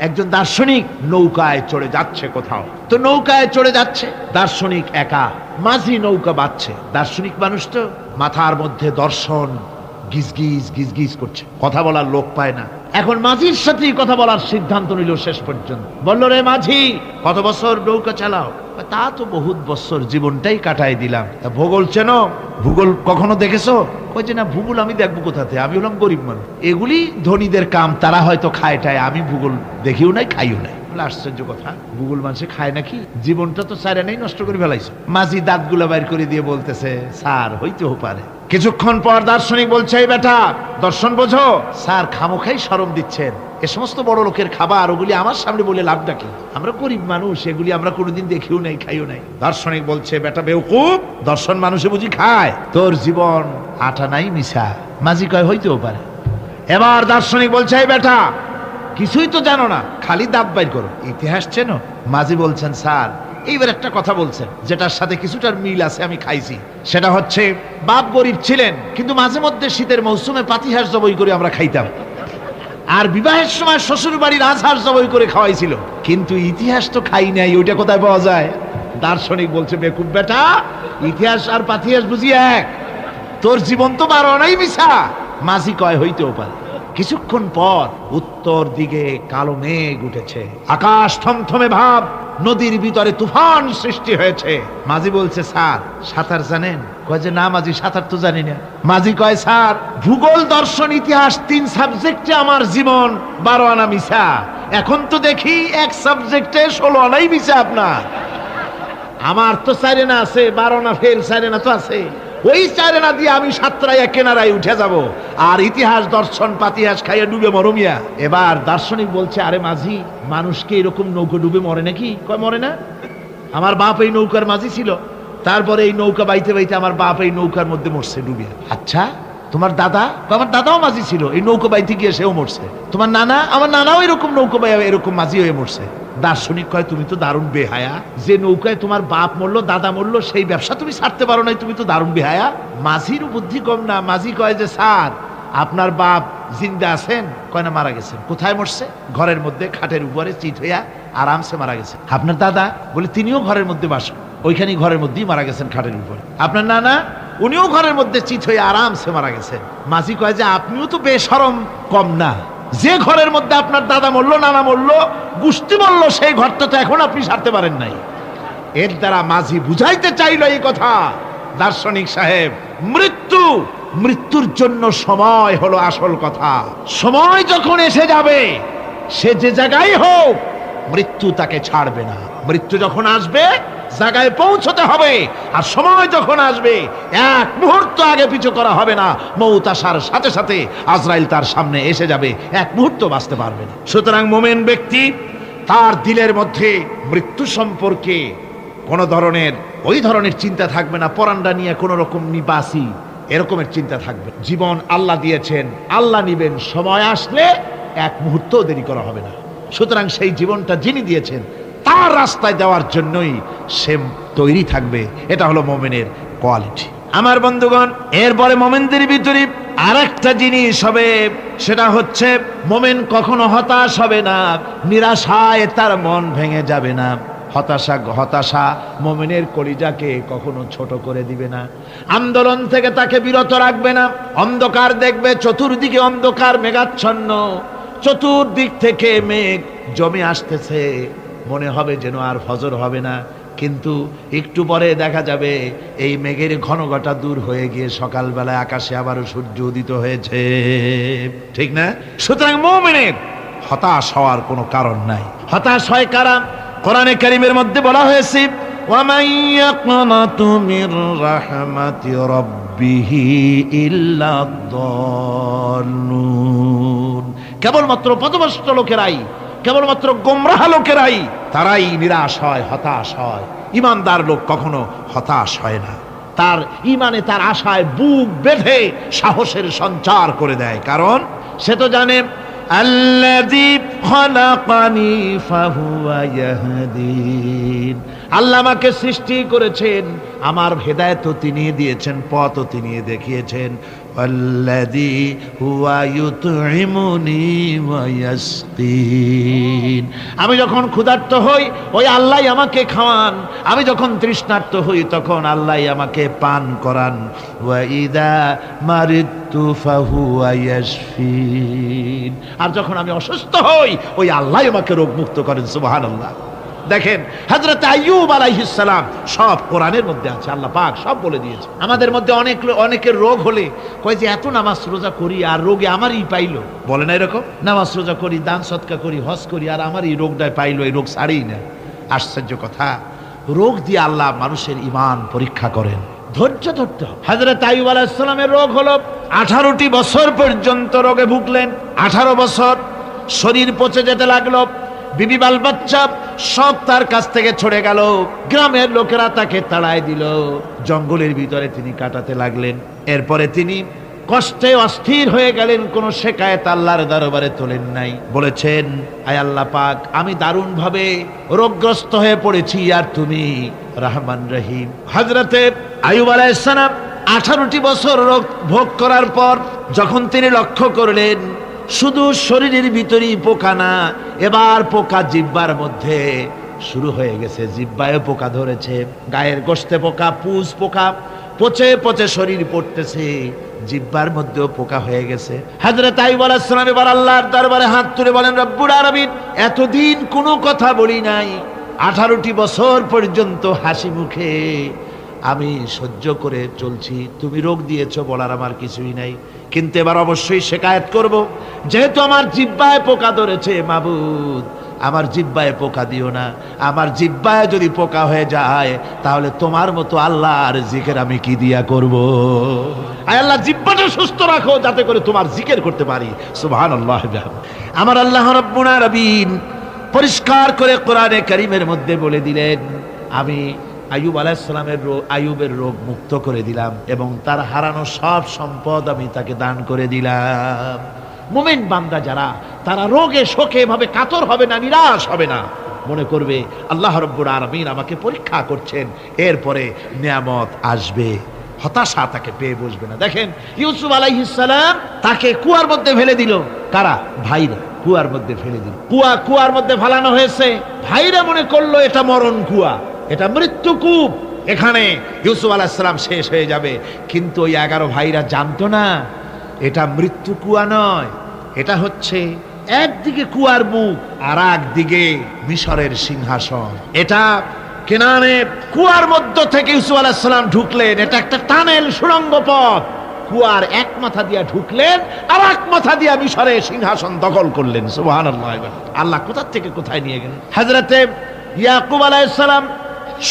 একজন দার্শনিক নৌকায় চড়ে যাচ্ছে কোথাও, তো নৌকায় চড়ে যাচ্ছে দার্শনিক একা, মাঝি নৌকা বাঁধছে। দার্শনিক মানুষ তো মাথার মধ্যে দর্শন গিজগিজ গিজগিজ করছে, কথা বলার লোক পায় না। এখন মাঝির সাথেই কথা বলার সিদ্ধান্ত নিল। শেষ পর্যন্ত বলল, রে মাঝি, কত বছর নৌকা চালাও? তা তো বহুত বছর, জীবনটাই কাটাই দিলাম। তা ভূগোল চেনো? ভূগোল কখনো দেখেছো? ওই যে না, ভূগোল আমি দেখবো কোথাতে, আমি হলাম গরিব মানুষ, এগুলি ধনীদের কাম, তারা হয়তো খায় টায়, আমি ভূগোল দেখিও নাই খাইও নাই। আশ্চর্য কথা, ভূগোল মানুষে খায় নাকি? জীবনটা তো সারা নেই, নষ্ট করে ফেলাইছে। মাঝি দাঁতগুলা বাইর করে দিয়ে বলতেছে, স্যার হইতেও পারে। কিছুক্ষণ পর দার্শনিক বলছে, এই বেটা, দর্শন বোঝো? স্যার খামোখাই শরম দিচ্ছেন, এ সমস্ত বড় লোকের খাবার, ওগুলি আমার সামনে বলে লাভটা কি? আমরা গরিব মানুষ, এগুলি আমরা কোনোদিন দেখিও নাই খাইও নাই। দার্শনিক বলছে, বেটা বেউকুফ, দর্শন মানুষে বুঝি খায়? তোর জীবন আটা নাই মিশা। মাঝি কয়, হইতেও পারে। এবার দার্শনিক বলছে, এই বেটা, কিছুই তো জানো না, খালি দাঁত বাইর করো, ইতিহাস চেনো? মাঝি বলছেন, স্যার এইবার একটা কথা বলছেন যেটার সাথে কিছুটার মিল আছে, আমি খাইছি। সেটা হচ্ছে, বাপ গরিব ছিলেন, কিন্তু মাঝে মধ্যে শীতের মৌসুমে পাতিহাঁস জবাই করে আমরা খাইতাম, আর বিবাহের সময় শ্বশুর বাড়ির রাজহাঁস জবাই করে খাওয়াইছিল, কিন্তু ইতিহাস তো খাই নাই, ওইটা কোথায় পাওয়া যায়? দার্শনিক বলছে, বেকুব বেটা, ইতিহাস আর পাতিহাঁস বুঝি এক? তোর জীবন তো 12 আনাই মিশা। মাঝি কয়, হইতেও পারে। কিছুক্ষণ পর উত্তর দিকে কালো মেঘ উঠেছে, আকাশ থমথমে ভাব, নদীর ভিতরে তুফান সৃষ্টি হয়েছে। মাঝি বলছে, স্যার সাঁতার জানেন? কয় যে না মাঝি, সাঁতার তো জানি না। মাঝি কয়, স্যার ভূগোল, দর্শন, ইতিহাস 3 সাবজেক্টে আমার জীবন 12 আনা মিশা, এখন তো দেখি এক সাবজেক্টে 16 আনাই মিশা আপনার। আমার তো 4 আনা আছে, 12 আনা ফেল, 4 আনা তো আছে, ওই 4 আনা দিয়ে আমি সাতরাইয়া কেনারায় উঠে যাব, আর ইতিহাস দর্শন পাতিহাস খাইয়া ডুবে মরমিয়া। এবার দার্শনিক বলছে, আরে মাঝি, মানুষকে এরকম নৌকা ডুবে মরে নাকি? কয়, মরে না। আমার বাপ এই নৌকার মাঝি ছিল, তারপরে এই নৌকা বাইতে বাইতে আমার বাপ এই নৌকার মধ্যে মরছে ডুবে। আচ্ছা, তোমার দাদা? আমার দাদাও মাঝি ছিল, এই নৌকা বাইতে গিয়ে সেও মরছে। তোমার নানা? আমার নানাও এরকম নৌকা বাইয়া এরকম মাঝি হয়ে মরছে। দার্শনিক কয়, তুমি তো দারুণ বেহায়া, যে নৌকায় তোমার বাপ মরলো, দাদা মরলো, সেই ব্যবসা তুমি ছাড়তে পারো নাই, তুমি তো দারুণ বেহায়া। মাঝির বুদ্ধি কম না। মাঝি কয় যে, স্যার আপনার বাপ জিন্দা আছেন? কয় না, মারা গেছেন। কোথায় মরছে? ঘরের মধ্যে খাটের উপরে চিত হইয়া আরামসে মারা গেছে। আপনার দাদা? বলে তিনিও ঘরের মধ্যে বাস, ওইখানেই ঘরের মধ্যেই মারা গেছেন খাটের উপরে। আপনার নানা? উনিও ঘরের মধ্যে চিত হয়ে আরামসে মারা গেছেন। মাঝি কয় যে, আপনিও তো বেশরম কম না, যে ঘরের মধ্যে আপনার দাদা মরলো, নানা মরলো, গোষ্ঠী মরলো, সেই ঘরটা তো এখন আপনি সারতে পারেন নাই। এর দ্বারা মাঝি বুঝাইতে চাইল এই কথা, দার্শনিক সাহেব, মৃত্যুর জন্য সময় হলো আসল কথা। সময় যখন এসে যাবে, সে যে জায়গায় হোক, মৃত্যু তাকে ছাড়বে না। মৃত্যু যখন আসবে, জায়গায় পৌঁছতে হবে, আর সময় যখন আসবে, 1 মুহূর্ত আগে পিছু করা হবে না। মৌত আসার সাথে সাথে আজরাইল তার সামনে এসে যাবে, 1 মুহূর্ত বাঁচতে পারবে না। সুতরাং মুমিন ব্যক্তি, তার দিলের মধ্যে মৃত্যু সম্পর্কে কোনো ধরনের ওই ধরনের চিন্তা থাকবে না, পরান্ডা নিয়ে কোনো রকম নিবাসী এরকমের চিন্তা থাকবে। জীবন আল্লাহ দিয়েছেন, আল্লাহ নিবেন, সময় আসলে 1 মুহূর্ত দেরি করা হবে না। সুতরাং সেই জীবনটা যিনি দিয়েছেন, তার রাস্তায় দেওয়ার জন্যই সে তৈরি থাকবে। এটা হলো মুমিনের কোয়ালিটি। আমার বন্ধুগণ, এরপরে মুমিনদের ভিতরে আরেকটা জিনিস হবে, সেটা হচ্ছে মুমিন কখনো হতাশ হবে না, নিরাশায় তার মন ভেঙে যাবে না। হতাশা মুমিনের কলিজাকে কখনো ছোট করে দিবে না, আন্দোলন থেকে তাকে বিরত রাখবে না। অন্ধকার দেখবে, চতুর্দিকে অন্ধকার মেঘাচ্ছন্ন, চতুর্দিক থেকে মেঘ জমে আসতেছে, মনে হবে যেন আর ফজর হবে না, কিন্তু একটু পরে দেখা যাবে এই মেঘের ঘনঘটা দূর হয়ে গিয়ে সকালবেলায় আকাশে আবারও সূর্য উদিত হয়েছে, ঠিক না? সুতরাং মুমিনের হতাশ হওয়ার কোনো কারণ নাই। হতাশ হয় কারা? কোরআনে কারীমের মধ্যে বলা হয়েছে, ওয়ামান ইয়াকনাতু মির রাহমাতি রাব্বিহি ইল্লা দাল্লুন। কেবলমাত্র পথভ্রষ্ট লোকেরাই, কেবলমাত্র গোমরাহ লোকেরাই তারাই নিরাশ হয়, হতাশ হয়। ঈমানদার লোক কখনো হতাশ হয় না, তার ঈমানে, তার আশায় বুক বেঁধে সাহসের সঞ্চার করে দেয়, কারণ সে তো জানে, আল্লাযী খালাকানি ফাহুয়া ইয়াহদিন, আল্লাহ আমাকে সৃষ্টি করেছেন, আমার হেদায়েতও তিনি দিয়েছেন, পথও তিনি দেখিয়েছেন। ওয়াল্লাযী হুয়া ইউতঈমুনি ওয়া ইয়াসকিন। আমি যখন ক্ষুধার্ত হই ওই আল্লাহই আমাকে খাওয়ান, আমি যখন তৃষ্ণার্ত হই তখন আল্লাহই আমাকে পান করান। ওয়া ইযা মারিদতু ফাহুয়া ইয়াশফিন। আর যখন আমি অসুস্থ হই ওই আল্লাহই আমাকে রোগ মুক্ত করেন। সুবহানাল্লাহ। দেখেন হযরত আইয়ুব আলাইহিস সালাম সব কোরআনের মধ্যে আছে, আল্লাহ পাক সব বলে দিয়েছে। আমাদের মধ্যে অনেকের রোগ হলে কয় যে এত নামাজ রোজা করি আর রোগে আমারই পাইলো, বলে না এরকম? নামাজ রোজা করি, দান সদকা করি, হজ করি আর আমারই রোগটাই পাইলো, এই রোগ ছাড়েই না। আশ্চর্য কথা, রোগ দিয়ে আল্লাহ মানুষের ঈমান পরীক্ষা করেন। ধৈর্য ধরতে হবে। হযরত আইয়ুব আলাইহিস সালামের রোগ হলো 18টি বছর পর্যন্ত রোগে ভুগলেন। 18 বছর শরীর পচে যেতে লাগলো, বিবি বাল বাচ্চা সব তার কাছ থেকে ছড়ে গেল, গ্রামের লোকেরা তাকে তাড়ায় দিল, জঙ্গলের ভিতরে তিনি কাটাতে লাগলেন। এরপরে তিনি কষ্টে অস্থির হয়ে গেলেন, কোন শেকায়েত আল্লাহর দরবারে তোলেন নাই। বলেছেন, আয় আল্লাহ পাক, আমি দারুণ ভাবে রোগগ্রস্ত হয়ে পড়েছি আর তুমি রহমান রহিম। হযরতে আইয়ুব আলাইহিস সালাম 18টি বছর রোগ ভোগ করার পর যখন তিনি লক্ষ্য করলেন শুধু শরীরের ভিতরেই পোকা না, এবার পোকা জিহ্বার মধ্যে শুরু হয়ে গেছে, জিহ্বায় পোকা ধরেছে, গায়ের গোশতে পোকা, পুজ পোকা, পচে পচে শরীর পড়তেছে, জিহ্বার মধ্যেও পোকা হয়ে গেছে। হযরত আইয়ুব আলাইহিস সালাম এবার আল্লাহর দরবারে হাত তুলে বলেন, রব্বুল আলামিন, এতদিন কোনো কথা বলি নাই, 18টি বছর পর্যন্ত হাসি মুখে আমি সহ্য করে চলছি, তুমি রোগ দিয়েছো বলার আমার কিছুই নাই, কিন্তু এবার অবশ্যই শিকায়েত করব, যেহেতু আমার জিহ্বায় পোকা ধরেছে, মাবুদ আমার জিহ্বায় পোকা দিও না, আমার জিহ্বায় যদি পোকা হয়ে যায় তাহলে তোমার মতো আল্লাহর জিকির আমি কি দিয়া করব? আয় আল্লাহ, জিহ্বাটা সুস্থ রাখো যাতে করে তোমার জিকির করতে পারি। সুবহানাল্লাহ। আমার আল্লাহ রাব্বুল আলামিন পরিষ্কার করে কোরআনে কারীমের মধ্যে বলে দিলেন, আমি আইয়ুব আলাইহিস সালামের আইয়ুবের রোগ মুক্ত করে দিলাম এবং তার হারানো সব সম্পদ আমি তাকে দান করে দিলাম। মুমিন বান্দা যারা, তারা রোগে শোকে এভাবে কাতর হবে না, নিরাশ হবে না, মনে করবে আল্লাহ রাব্বুল আলামিন আমাকে পরীক্ষা করছেন, এরপরে নিয়ামত আসবে, হতাশা তাকে পেয়ে বসবে না। দেখেন ইউসুফ আলাইহিস সালাম তাকে কুয়ার মধ্যে ফেলে দিল, কারা? ভাইরা কুয়ার মধ্যে ফেলে দিল। কুয়ার মধ্যে ফেলানো হয়েছে, ভাইরা মনে করলো এটা মরণ কুয়া, এটা মৃত্যুকূপ, এখানে ইউসুফ আলাইহিস সালাম শেষ হয়ে যাবে। কিন্তু ওই 11 ভাইরা জানতো না এটা মৃত্যু কুয়া নয়, এটা হচ্ছে একদিকে কুয়ার মুখ আর একদিকে মিশরের সিংহাসন। এটা কেনানে কুয়ার মধ্য থেকে ইউসুফ আলাইহিস সালাম ঢুকলেন, এটা একটা টানেল, সুড়ঙ্গ পথ, কুয়ার এক মাথা দিয়া ঢুকলেন আর এক মাথা দিয়া মিশরের সিংহাসন দখল করলেন। সুবহানাল্লাহ। আল্লাহ কোথা থেকে কোথায় নিয়ে গেলেন। হযরতে ইয়াকুব আলাইহিস সালাম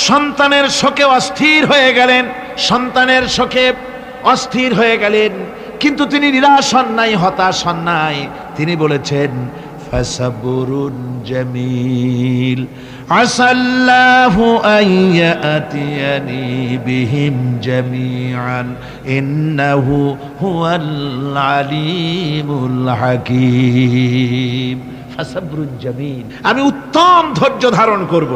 সন্তানের শোকে অস্থির হয়ে গেলেন, সন্তানের শোকে অস্থির হয়ে গেলেন, কিন্তু তিনি নিরাশ হন নাই, হতাশ হন নাই। তিনি বলেছেন, ফাসাবরুন জামিল আসাল্লাহু আইয়াতিয়ানি বিহিম জামিআন ইন্নাহু হুয়াল আলিমুল হাকীম। ফাসাবরুন জামিল, আমি উত্তম ধৈর্য ধারণ করব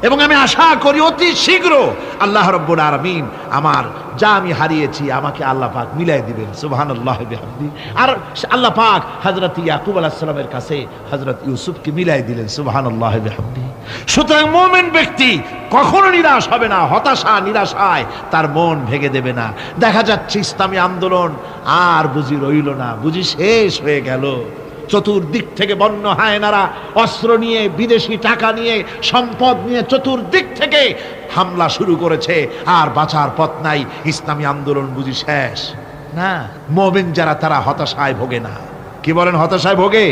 এবং আমি আশা করি অতি শীঘ্র আল্লাহ রাব্বুল আলামিন আমার যা আমি হারিয়েছি আমাকে আল্লাহ পাক মিলাই দিবেন। সুবহানাল্লাহ বিহামদি। আর আল্লাহ পাক হযরত ইয়াকুব আলাইহিস সালামের কাছে হযরত ইউসুফকে মিলাই দিলেন। সুবহানাল্লাহ বিহামদি। সুতরাং মুমিন ব্যক্তি কখনো নিরাশ হবে না, হতাশা নিরাশায় তার মন ভেঙে দেবে না। দেখা যাচ্ছে ইসলামী আন্দোলন আর বুঝি রইল না, বুঝি শেষ হয়ে গেল। চতুর্দিক থেকে বন্য হায়নারা অস্ত্র নিয়ে, বিদেশি টাকা নিয়ে, সম্পদ নিয়ে চতুর্দিক থেকে হামলা শুরু করেছে, আর বাঁচার পথ নাই। ইসলামী আন্দোলন বুঝি শেষ না। মুমিন যারা, তারা হতাশায় ভোগে না। কি বলেন? হতাশায় ভোগে?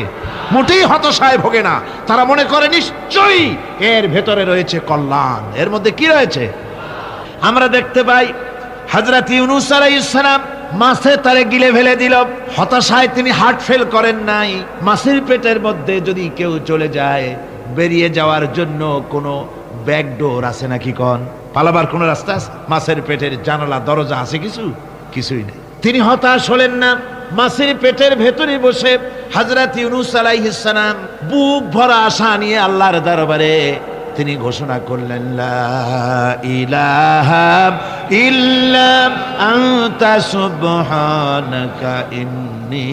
মোটেই হতাশায় ভোগে না। তারা মনে করে নিশ্চয়ই এর ভেতরে রয়েছে কল্যাণ। এর মধ্যে কি রয়েছে? আমরা দেখতে পাই হযরত ইউনূস আলাইহিস সালাম মাছে তারে গিলে ফেলে দিল, হতাশায় তিনি হার্ট ফেল করেন নাই। মাছের পেটের মধ্যে যদি কেউ চলে যায়, বেরিয়ে যাওয়ার জন্য কোনো ব্যাকডোর আছে নাকি? কোন পালাবার কোন রাস্তা আছে? মাছের পেটের জানালা দরজা আছে? কিছুই নেই। তিনি হতাশ হলেন না, মাছের পেটের ভেতরে বসে হযরত ইউনূস আলাইহিস সালাম বুক ভরা আশা নিয়ে আল্লাহর দরবারে তিনি ঘোষণা করলেন, লা ইলাহা ইল্লা আনতা সুবহানাকা ইন্নী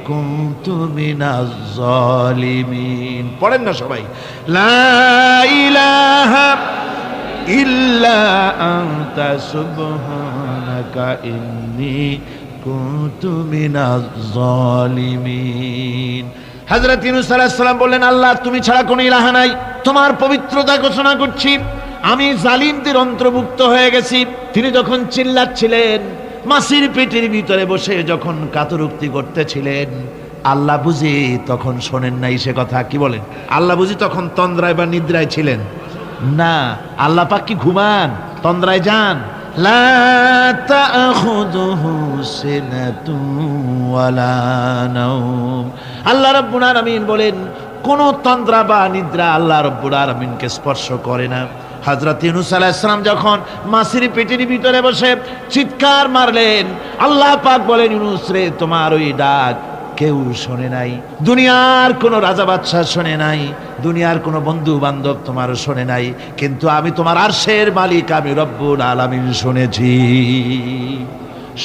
কুনতু মিনাজ জালিমিন। পড়েন না সবাই, লা ইলাহা ইল্লা আনতা সুবহানাকা ইন্নী কুনতু মিনাজ জালিমিন। হযরত ইউনূস আলাইহিস সালাম বললেন, আল্লাহ তুমি ছাড়া কোনো ইলাহ নাই, তোমার পবিত্রতা ঘোষণা করছি, আমি জালিমদের অন্তর্ভুক্ত হয়ে গেছি। তিনি যখন চিল্লাচ্ছিলেন, মাছির পেটের ভিতরে বসে যখন কাতরুক্তি করতেছিলেন, আল্লাহ বুঝি তখন শোনেন নাই সে কথা? কি বলেন? আল্লাহ বুঝি তখন তন্দ্রায় বা নিদ্রায় ছিলেন না? আল্লাহ পাক কি ঘুমান? তন্দ্রায় যান? লা তাখুযুহু সিনাতুন ওয়ালা নাওম। আল্লাহ রাব্বুল আলামিন বলেন, কোন তন্দ্রা বা নিদ্রা আল্লাহ রাব্বুল আলামিনকে স্পর্শ করে না। হযরত ইউনূস আলাইহিস সালাম যখন মাছের পেটের ভিতরে বসে চিৎকার মারলেন, আল্লাহ পাক বলেন, ইউনূস রে, তোমার ওই ডাক কেউ শোনে নাই, দুনিয়ার কোন রাজা বাদশাহ শোনে নাই, দুনিয়ার কোন বন্ধু বান্ধব তোমার শোনে নাই, কিন্তু আমি তোমার আরশের মালিক, আমি রব্বুল আলামিন শুনেছি।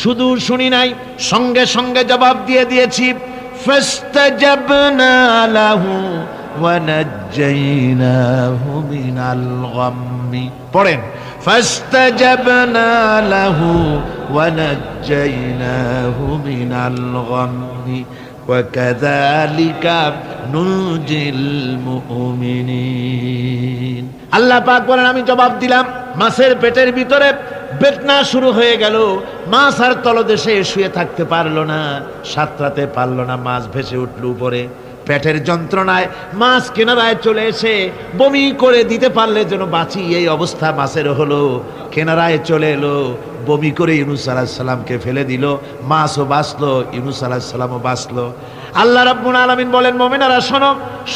শুধু শুনি নাই, সঙ্গে সঙ্গে জবাব দিয়ে দিয়েছি। ফাস্তাজাবনা লাহু ওয়া নাজ্জাইনাহু মিনাল গাম্মি। পড়েন, ফাস্তাজাবনা লাহু ওয়া নাজ্জাইনাহু মিনাল গাম্মি ওয়া কাযালিকা নুনজিল মুমিনিন। আল্লাহ পাক বলেন, আমি জবাব দিলাম। মাছের পেটের ভিতরে বেদনা শুরু হয়ে গেল, মাছ আর তলদেশে শুয়ে থাকতে পারলো না, সাঁতরাতে পারলো না, মাছ ভেসে উঠল উপরে। পেটের যন্ত্রণায় মাছ কিনারায় চলে এসে বমি করে দিতে পারলে যেন বাঁচি, এই অবস্থা মাছের হলো। কিনারায় চলে এলো, বমি করে ইউনূস আলাইহিস সালামকে ফেলে দিল, মাছও বাঁচলো, ইউনূস আলাইহিস সালামও বাঁচলো। আল্লাহ রাব্বুল আলামিন বলেন, মুমিনারা শোনো,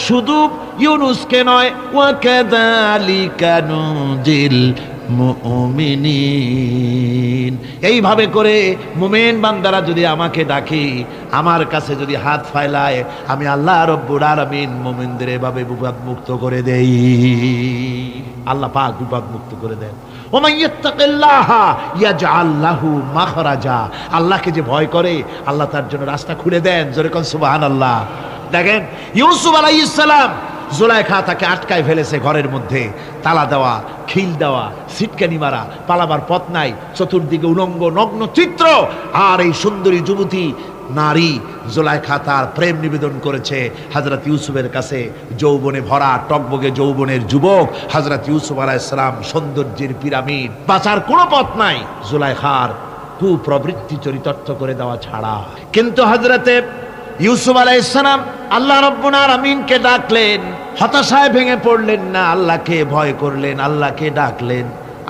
শুধু ইউনূসকে নয়, ওয়া কাযালিকা নুনজিল মুমিনিন। এইভাবে করে মুমিন বান্দারা যদি আমাকে ডাকে, আমার কাছে যদি হাত ফাইলায়, আমি আল্লাহ রব্বুল আলামিন মুমিনদের এভাবে বিপদ মুক্ত করে দেই। আল্লাহ পাক বিপদ মুক্ত করে দেন। ওমান ইয়াত্তাকিল্লাহা ইয়াজআল লাহু মাখরাজা। আল্লাহকে যে ভয় করে, আল্লাহ তার জন্য রাস্তা খুলে দেন। জোরে কোন সুবহানাল্লাহ। দেখেন, ইউসুফ আলাইহিস সালাম, জুলাইখা তাকে আটকায় ফেলেছে ঘরের মধ্যে, তালা দেওয়া, খিল দেওয়া, সিটকানি মারা, পালাবার পথ নাই, চতুর্দিকে উলঙ্গ নগ্ন চিত্র। আর এই সুন্দরী যুবতী নারী জুলাইখা তার প্রেম নিবেদন করেছে হযরত ইউসুফের কাছে। যৌবনে ভরা টকবগে যৌবনের যুবক হযরত ইউসুফ আলাইহিস সালাম, সৌন্দর্যের পিরামিড, বাঁচার কোনো পথ নাই জুলাইখার কুপ্রবৃত্তি চরিতার্থ করে দেওয়া ছাড়া। কিন্তু হযরতে ইউসুফ আলাইহিস সালাম আল্লাহ রাব্বুল আলামিনকে ডাকলেন, হতাশায় ভেঙে পড়লেন না, আল্লাহকে ভয় করলেন, আল্লাহকে ডাকলেন।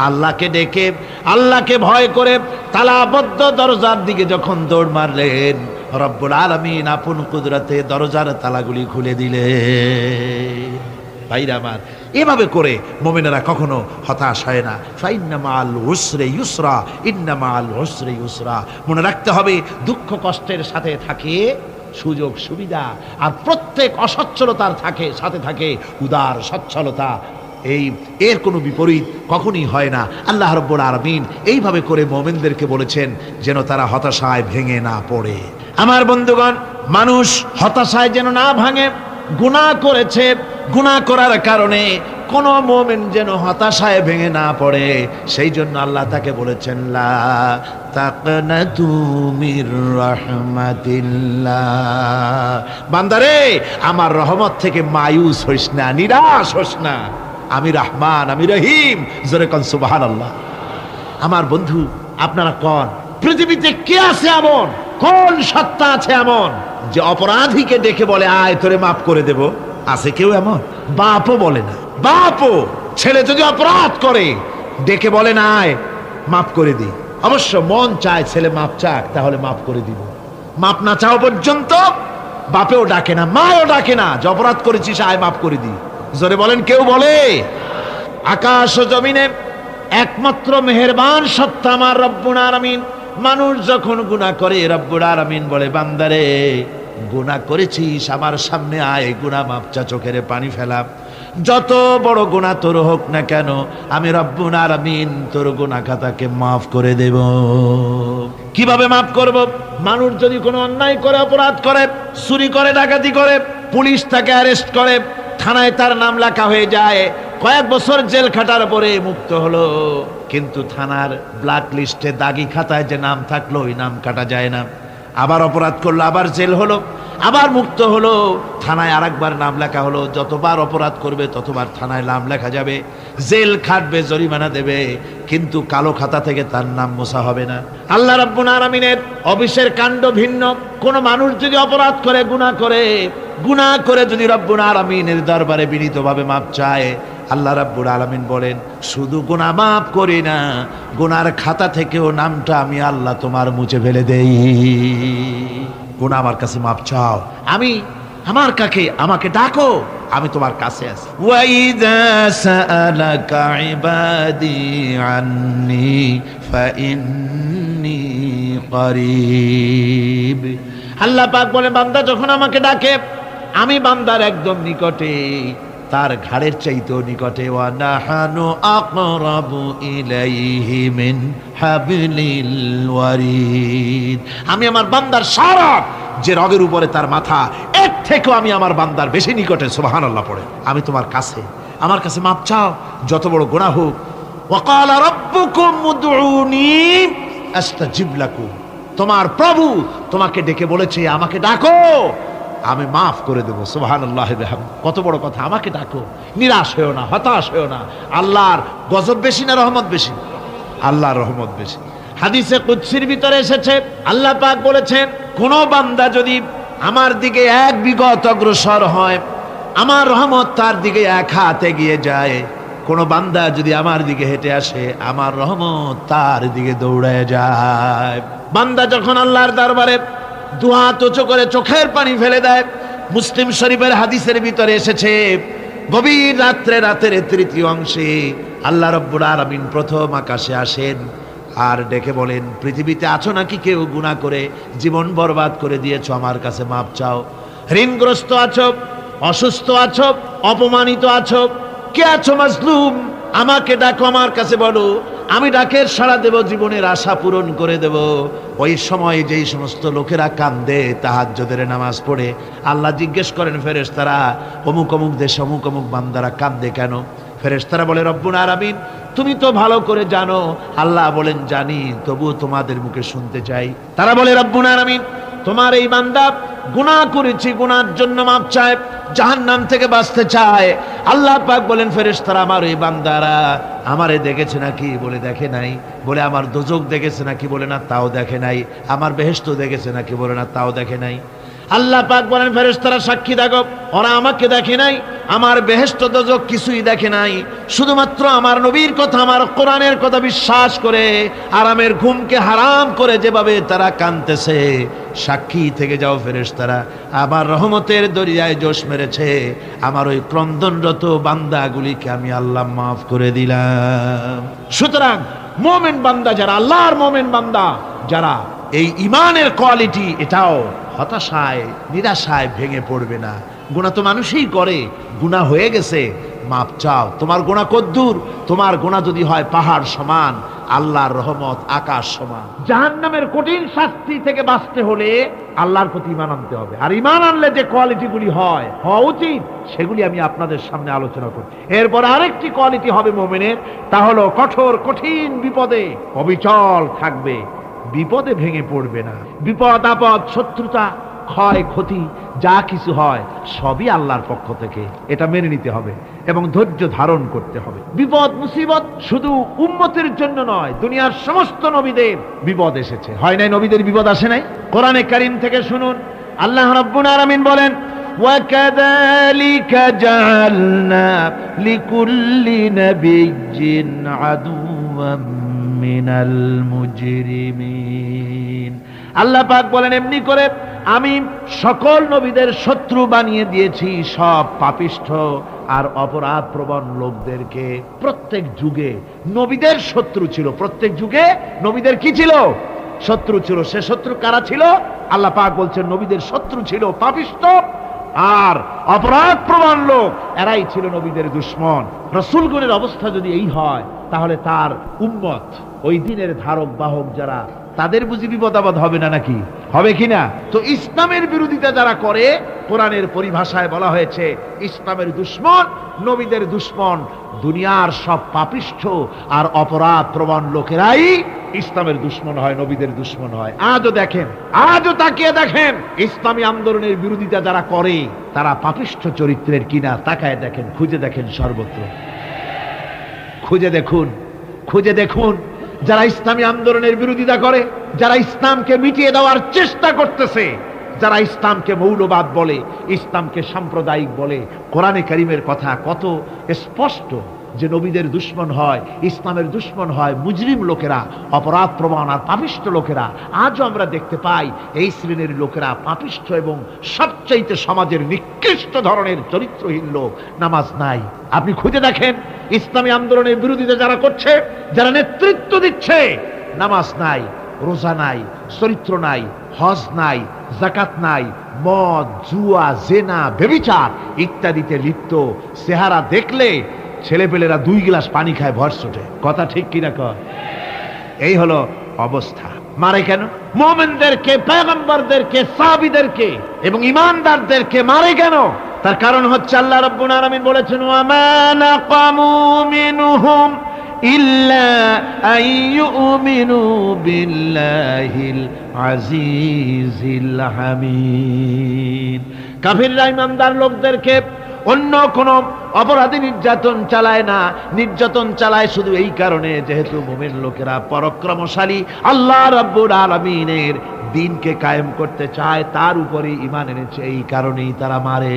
আল্লাহকে ডেকে, আল্লাহকে ভয় করে তালাবদ্ধ দরজার দিকে যখন দৌড় মারলেন, রব্বুল আলামিন আপন কুদরতে দরজার তালাগুলি খুলে দিলেন। ভাইরা আমার, এভাবে করে মুমিনেরা কখনো হতাশ হয় না। ফাইন্না মাআল উসরি ইউসরা, ইন্না মাআল উসরি ইউসরা। মনে রাখতে হবে, দুঃখ কষ্টের সাথে থাকে সুযোগ সুবিধা, আর প্রত্যেক অসচ্ছলতার সাথে থাকে উদার সচ্ছলতা। এর কোনো বিপরীত কখনই হয় না। আল্লাহ রাব্বুল আলামিন এইভাবে করে মুমিনদেরকে বলেছেন যেন তারা হতাশায় ভেঙে না পড়ে। আমার বন্ধুগণ, মানুষ হতাশায় যেন না ভাঙে। গুনাহ করেছে, গুনাহ করার কারণে কোন মুমিন যেন হতাশায় ভেঙে না পড়ে, সেই জন্য আল্লাহ তাকে বলেছেন, লা তাকনাতু মির রাহমাতিল্লাহ। বান্দারে, আমার রহমত থেকে মায়ুস হইস না, নিরাশ হইস না। আমি রহমান, আমি রহিম। জোরে কোন সুবহানাল্লাহ। আমার বন্ধু, আপনারা কোন পৃথিবীতে কে আছে এমন, কোন সত্তা আছে এমন যে অপরাধীকে ডেকে বলে, আয় তোরে মাফ করে দেব? আছে কেউ এমন? বাপও বলে না। বাপও ছেলে যদি অপরাধ করে ডেকে বলে না, আয় মাফ করে দিই। অবশ্য মন চায় ছেলে মাফ চাক, তাহলে মাফ করে দিব। মাফ না চাও পর্যন্ত বাপেও ডাকে না, মাও ডাকে না যে অপরাধ করেছিস, আয় মাফ করে দিই। জোরে বলেন, কেউ বলে? আকাশ ও জমিনে একমাত্র মেহেরবান সত্তা আমার রব্বুল আলামিন। মানুষ যখন গুনাহ করে, রব্বুল আলামিন বলে, বান্দারে গুনাহ করেছিস, আমার সামনে আয়, গুনাহ মাপ চা, চোখের পানি ফেলা। যত বড় গুনাহ তোর হোক না কেন, আমি রব্বুল আলামিন তোর গুনাহ খাতাকে মাফ করে দেব। কিভাবে মাফ করব? মানুষ যদি কোনো অন্যায় করে, অপরাধ করে, চুরি করে, ডাকাতি করে, পুলিশ তাকে অ্যারেস্ট করে, থানায় তার নাম লেখা হয়ে যায়, কয়েক বছর জেল খাটার পরে মুক্ত হলো, কিন্তু থানার ব্ল্যাক লিস্টে, দাগি খাতায় যে নাম থাকলো ওই নাম কাটা যায় না। আবার অপরাধ করলো, আবার জেল হলো, আবার মুক্ত হলো, থানায় আরেকবার নাম লেখা হলো। যতবার অপরাধ করবে ততবার থানায় নাম লেখা যাবে, জেল খাটবে, জরিমানা দেবে, কিন্তু কালো খাতা থেকে তার নাম মোছা হবে না। আল্লাহ রাব্বুল আলামিনের অফিসের কাণ্ড ভিন্ন। কোন মানুষ যদি অপরাধ করে, গুনাহ করে যদি রব্বুল আলামিনের দরবারে বিনীতভাবে মাপ চায়, আল্লাহ রাব্বুল আলামিন বলেন, শুধু গুনাহ মাফ করি না, গুনার খাতা থেকেও নামটা আমি আল্লাহ তোমার মুছে ফেলে দেই। গুনাহ আমার কাছে মাপ চাও, আমাকে ডাকো, আমি তোমার কাছে আছি। ওয়াইদা সাআলাকা ইবাদি আন্নি ফাইন্নী করিব। আল্লাহ পাক বলে, বান্দা যখন আমাকে ডাকে, আমি বান্দার একদম নিকটে, তার ঘাড়ের চাইতেও নিকটে। ওয়া নাহানু আকরাবু ইলাইহি মিন হাবলিল ওয়ারিদ। আমি আমার বান্দার সারা যে রগের উপরে তার মাথা, এর থেকেও আমি আমার বান্দার বেশি নিকটে। সুবহানাল্লাহ পড়ে, আমি তোমার কাছে, আমার কাছে মাপ চাও, যত বড় গুনাহ হোক। ওয়া ক্বালা রাব্বুকুম উদউনি আস্তাজিব লাকুম। তোমার প্রভু তোমাকে ডেকে বলেছে, আমাকে ডাকো, আমি মাফ করে দেবো। সুবহানাল্লাহ। কত বড় কথা, আমাকে ডাকো, নিরাশ হয়েও না, হতাশ হয়েও না। আল্লাহর গজব বেশি না রহমত বেশি? আল্লাহর রহমত বেশি। হাদিসে কুদসির ভিতরে এসেছে, আল্লাহ পাক বলেছেন, কোন বান্দা যদি আমার দিকে এক বিগত অগ্রসর হয়, আমার রহমত তার দিকে এক হাত এগিয়ে যায়। কোন বান্দা যদি আমার দিকে হেঁটে আসে, আমার রহমত তার দিকে দৌড়ায় যায়। বান্দা যখন আল্লাহর দরবারে দুহাত উঁচু করে চোখের পানি ফেলে দেয়, মুসলিম শরীফের হাদিসের ভিতরে এসেছে, গভীর রাত্রে, রাতের তৃতীয় অংশে আল্লাহ রাব্বুল আলামিন প্রথম আকাশে আসেন আর ডেকে বলেন, পৃথিবীতে আছো নাকি কেউ গুনাহ করে জীবন বরবাদ করে দিয়েছো, আমার কাছে মাপ চাও। ঋণগ্রস্ত আছো, অসুস্থ আছো, অপমানিত আছো, কে আছো মাজলুম, আমাকে ডাকো, আমার কাছে বলো, আমি ডাকের সাড়া দেব, জীবনের আশা পূরণ করে দেব। ওই সময় যেই সমস্ত লোকেরা কান্দে তাহাজ্জুদের নামাজ পড়ে, আল্লাহ জিজ্ঞেস করেন ফেরেশতারা, অমুক অমুক দেশ অমুক অমুক বান্দারা কান্দে কেন? ফেরেশতারা বলে, রব্বুল আলামিন তুমি তো ভালো করে জানো। আল্লাহ বলেন, জানি, তবুও তোমাদের মুখে শুনতে চাই। তারা বলে, রব্বুল আলামিন তোমার এই বান্দা গুনাহ করেছি, গুনার জন্য মাপ চায়, জাহান্নাম থেকে বাঁচতে চায়। আল্লাহ পাক বলেন, ফেরেশতারা আমার এই বান্দারা আমারে দেখেছে নাকি? বলে দেখে নাই। বলে আমার দোজখ দেখেছে নাকি? বলে না, তাও দেখে নাই। আমার বেহেশত দেখেছে নাকি? বলে না, তাও দেখে নাই। আল্লাহ পাক বলেন, ফেরেশতারা সাক্ষী থাকো, ওরা আমাকে দেখে নাই, আমার বেহেশত দোজখ কিছুই দেখে নাই, শুধুমাত্র আমার নবীর কথা, আমার কোরআনের কথা বিশ্বাস করে আরামের ঘুমকে হারাম করে যেভাবে তারা কাঁদতেছে, সাক্ষী থেকে যাও ফেরেশতারা, আমার রহমতের দরিয়ায় জোশ মেরেছে, আমার ওই ক্রন্দনরত বান্দাগুলিকে আমি আল্লাহ মাফ করে দিলাম। সুতরাং মুমিন বান্দা যারা, আল্লাহর মুমিন বান্দা যারা, এই ঈমানের কোয়ালিটি, এটাও হতাশায়, নিরাশায় ভেঙে পড়বে না। গুনাহ তো মানুষই করে, গুনাহ হয়ে গেছে, মাপ চাও। তোমার গুনাহ কদ্দুর? তোমার গুনাহ যদি হয় পাহাড় সমান, আল্লাহর রহমত আকাশ সমান। জাহান্নামের কঠিন শাস্তি থেকে বাঁচতে হলে আল্লাহর প্রতি ঈমান আনতে হবে। আর ঈমান আনলে যে কোয়ালিটিগুলি হওয়া উচিত, সেগুলি আমি আপনাদের সামনে আলোচনা করছি। এরপর আরেকটি কোয়ালিটি হবে মুমিনের, তা হলো কঠোর কঠিন বিপদে অবিচল থাকবে, বিপদে ভেঙে পড়বে না। বিপদ আপদ, শত্রুতা, ক্ষয় ক্ষতি যা কিছু হয় সবই আল্লাহর পক্ষ থেকে, এটা মেনে নিতে হবে এবং ধৈর্য ধারণ করতে হবে। বিপদ মুসিবত শুধু উম্মতের জন্য নয়, দুনিয়ার সমস্ত নবীদের বিপদ এসেছে, হয় নাই? নবীদের বিপদ আসে নাই? কোরআনে কারীম থেকে শুনুন, আল্লাহ রাব্বুল আলামিন বলেন, وَكَذَلِكَ جَعَلْنَا لِكُلِّ نَبِيٍّ عَدُوًّا مِنَ الْمُجْرِمِينَ। আল্লাহ পাক বলেন, এমনি করে আমি সকল নবীদের শত্রু বানিয়ে দিয়েছি সব পাপিষ্ঠ আর অপরাধ প্রবণ লোকদেরকে। প্রত্যেক যুগে নবীদের শত্রু ছিল, প্রত্যেক যুগে নবীদের কি ছিল? শত্রু ছিল। সে শত্রু কারা ছিল? আল্লাহ পাক বলছেন, নবীদের শত্রু ছিল পাপিষ্ঠ আর অপরাধ প্রবণ লোক এরাই ছিল নবীদের দুশমন। রাসূলগণের অবস্থা যদি এই হয়, তাহলে তার উম্মত, ওই দিনের ধারক বাহক যারা, তাদের বুঝি বিপদ আপদ হবে না নাকি? হবে কিনা? তো ইসলামের বিরোধিতা যারা করে, কোরআনের পরিভাষায় বলা হয়েছে ইসলামের দুশমন, নবীদের দুশমন। দুনিয়ার সব পাপিষ্ঠ আর অপরাধ প্রবণ লোকেরাই ইসলামের দুশমন হয়, নবীদের দুশমন হয়। আজও দেখেন, আজও তাকিয়ে দেখেন, ইসলামী আন্দোলনের বিরোধিতা যারা করে তারা পাপিষ্ঠ চরিত্রের কিনা তাকায় দেখেন, খুঁজে দেখেন, সর্বত্র খুঁজে দেখুন, খুঁজে দেখুন। যারা ইসলামী আন্দোলনের বিরোধিতা করে, যারা ইসলামকে মিটিয়ে দেওয়ার চেষ্টা করতেছে, যারা ইসলামকে মৌলবাদ বলে, ইসলামকে সাম্প্রদায়িক বলে, কোরআনে কারীমের কথা কত স্পষ্ট যে নবীদের দুশমন হয়, ইসলামের দুশমন হয় মুজরিম লোকেরা, অপরাধ প্রবণ আর পাপিষ্ঠ লোকেরা। আজও আমরা দেখতে পাই এই শ্রেণীর লোকেরা পাপিষ্ঠ এবং সবচাইতে সমাজের নিকৃষ্ট ধরনের চরিত্রহীন লোক। নামাজ নাই, আপনি খুঁজে দেখেন ইসলামী আন্দোলনের বিরোধিতা যারা করছে, যারা নেতৃত্ব দিচ্ছে, নামাজ নাই, রোজা নাই, চরিত্র নাই, হজ নাই, যাকাত নাই, মদ, জুয়া, জেনা, ব্যভিচার ইত্যাদিতে লিপ্ত। চেহারা দেখলে ছেলেপেলেরা 2 গ্লাস পানি খায় ভরসটে। কথা ঠিক কিনা কয়? এই হলো অবস্থা। মারে কেন? মুমিনদেরকে, পয়গম্বরদেরকে, সাহাবীদেরকে এবং ঈমানদারদেরকে মারে কেন? তার কারণ হচ্ছে আল্লাহ রাব্বুল আলামিন বলেছেন, ওয়া মা নাকামু মিনহুম ইল্লা আইয়ুমিনু বিল্লাহিল আজিজিল হামিদ। কাফিররা ঈমানদার লোকদেরকে অন্য কোন অপরাধী নির্যাতন চালায় না, নির্যাতন চালায় শুধু এই কারণে যেহেতু মুমিন লোকেরা পরাক্রমশালী, আল্লাহ রাব্বুল আলামিনের দ্বীনকে কায়েম করতে চায়, তার উপরে ঈমান এনেছে, এই কারণেই তারা মারে।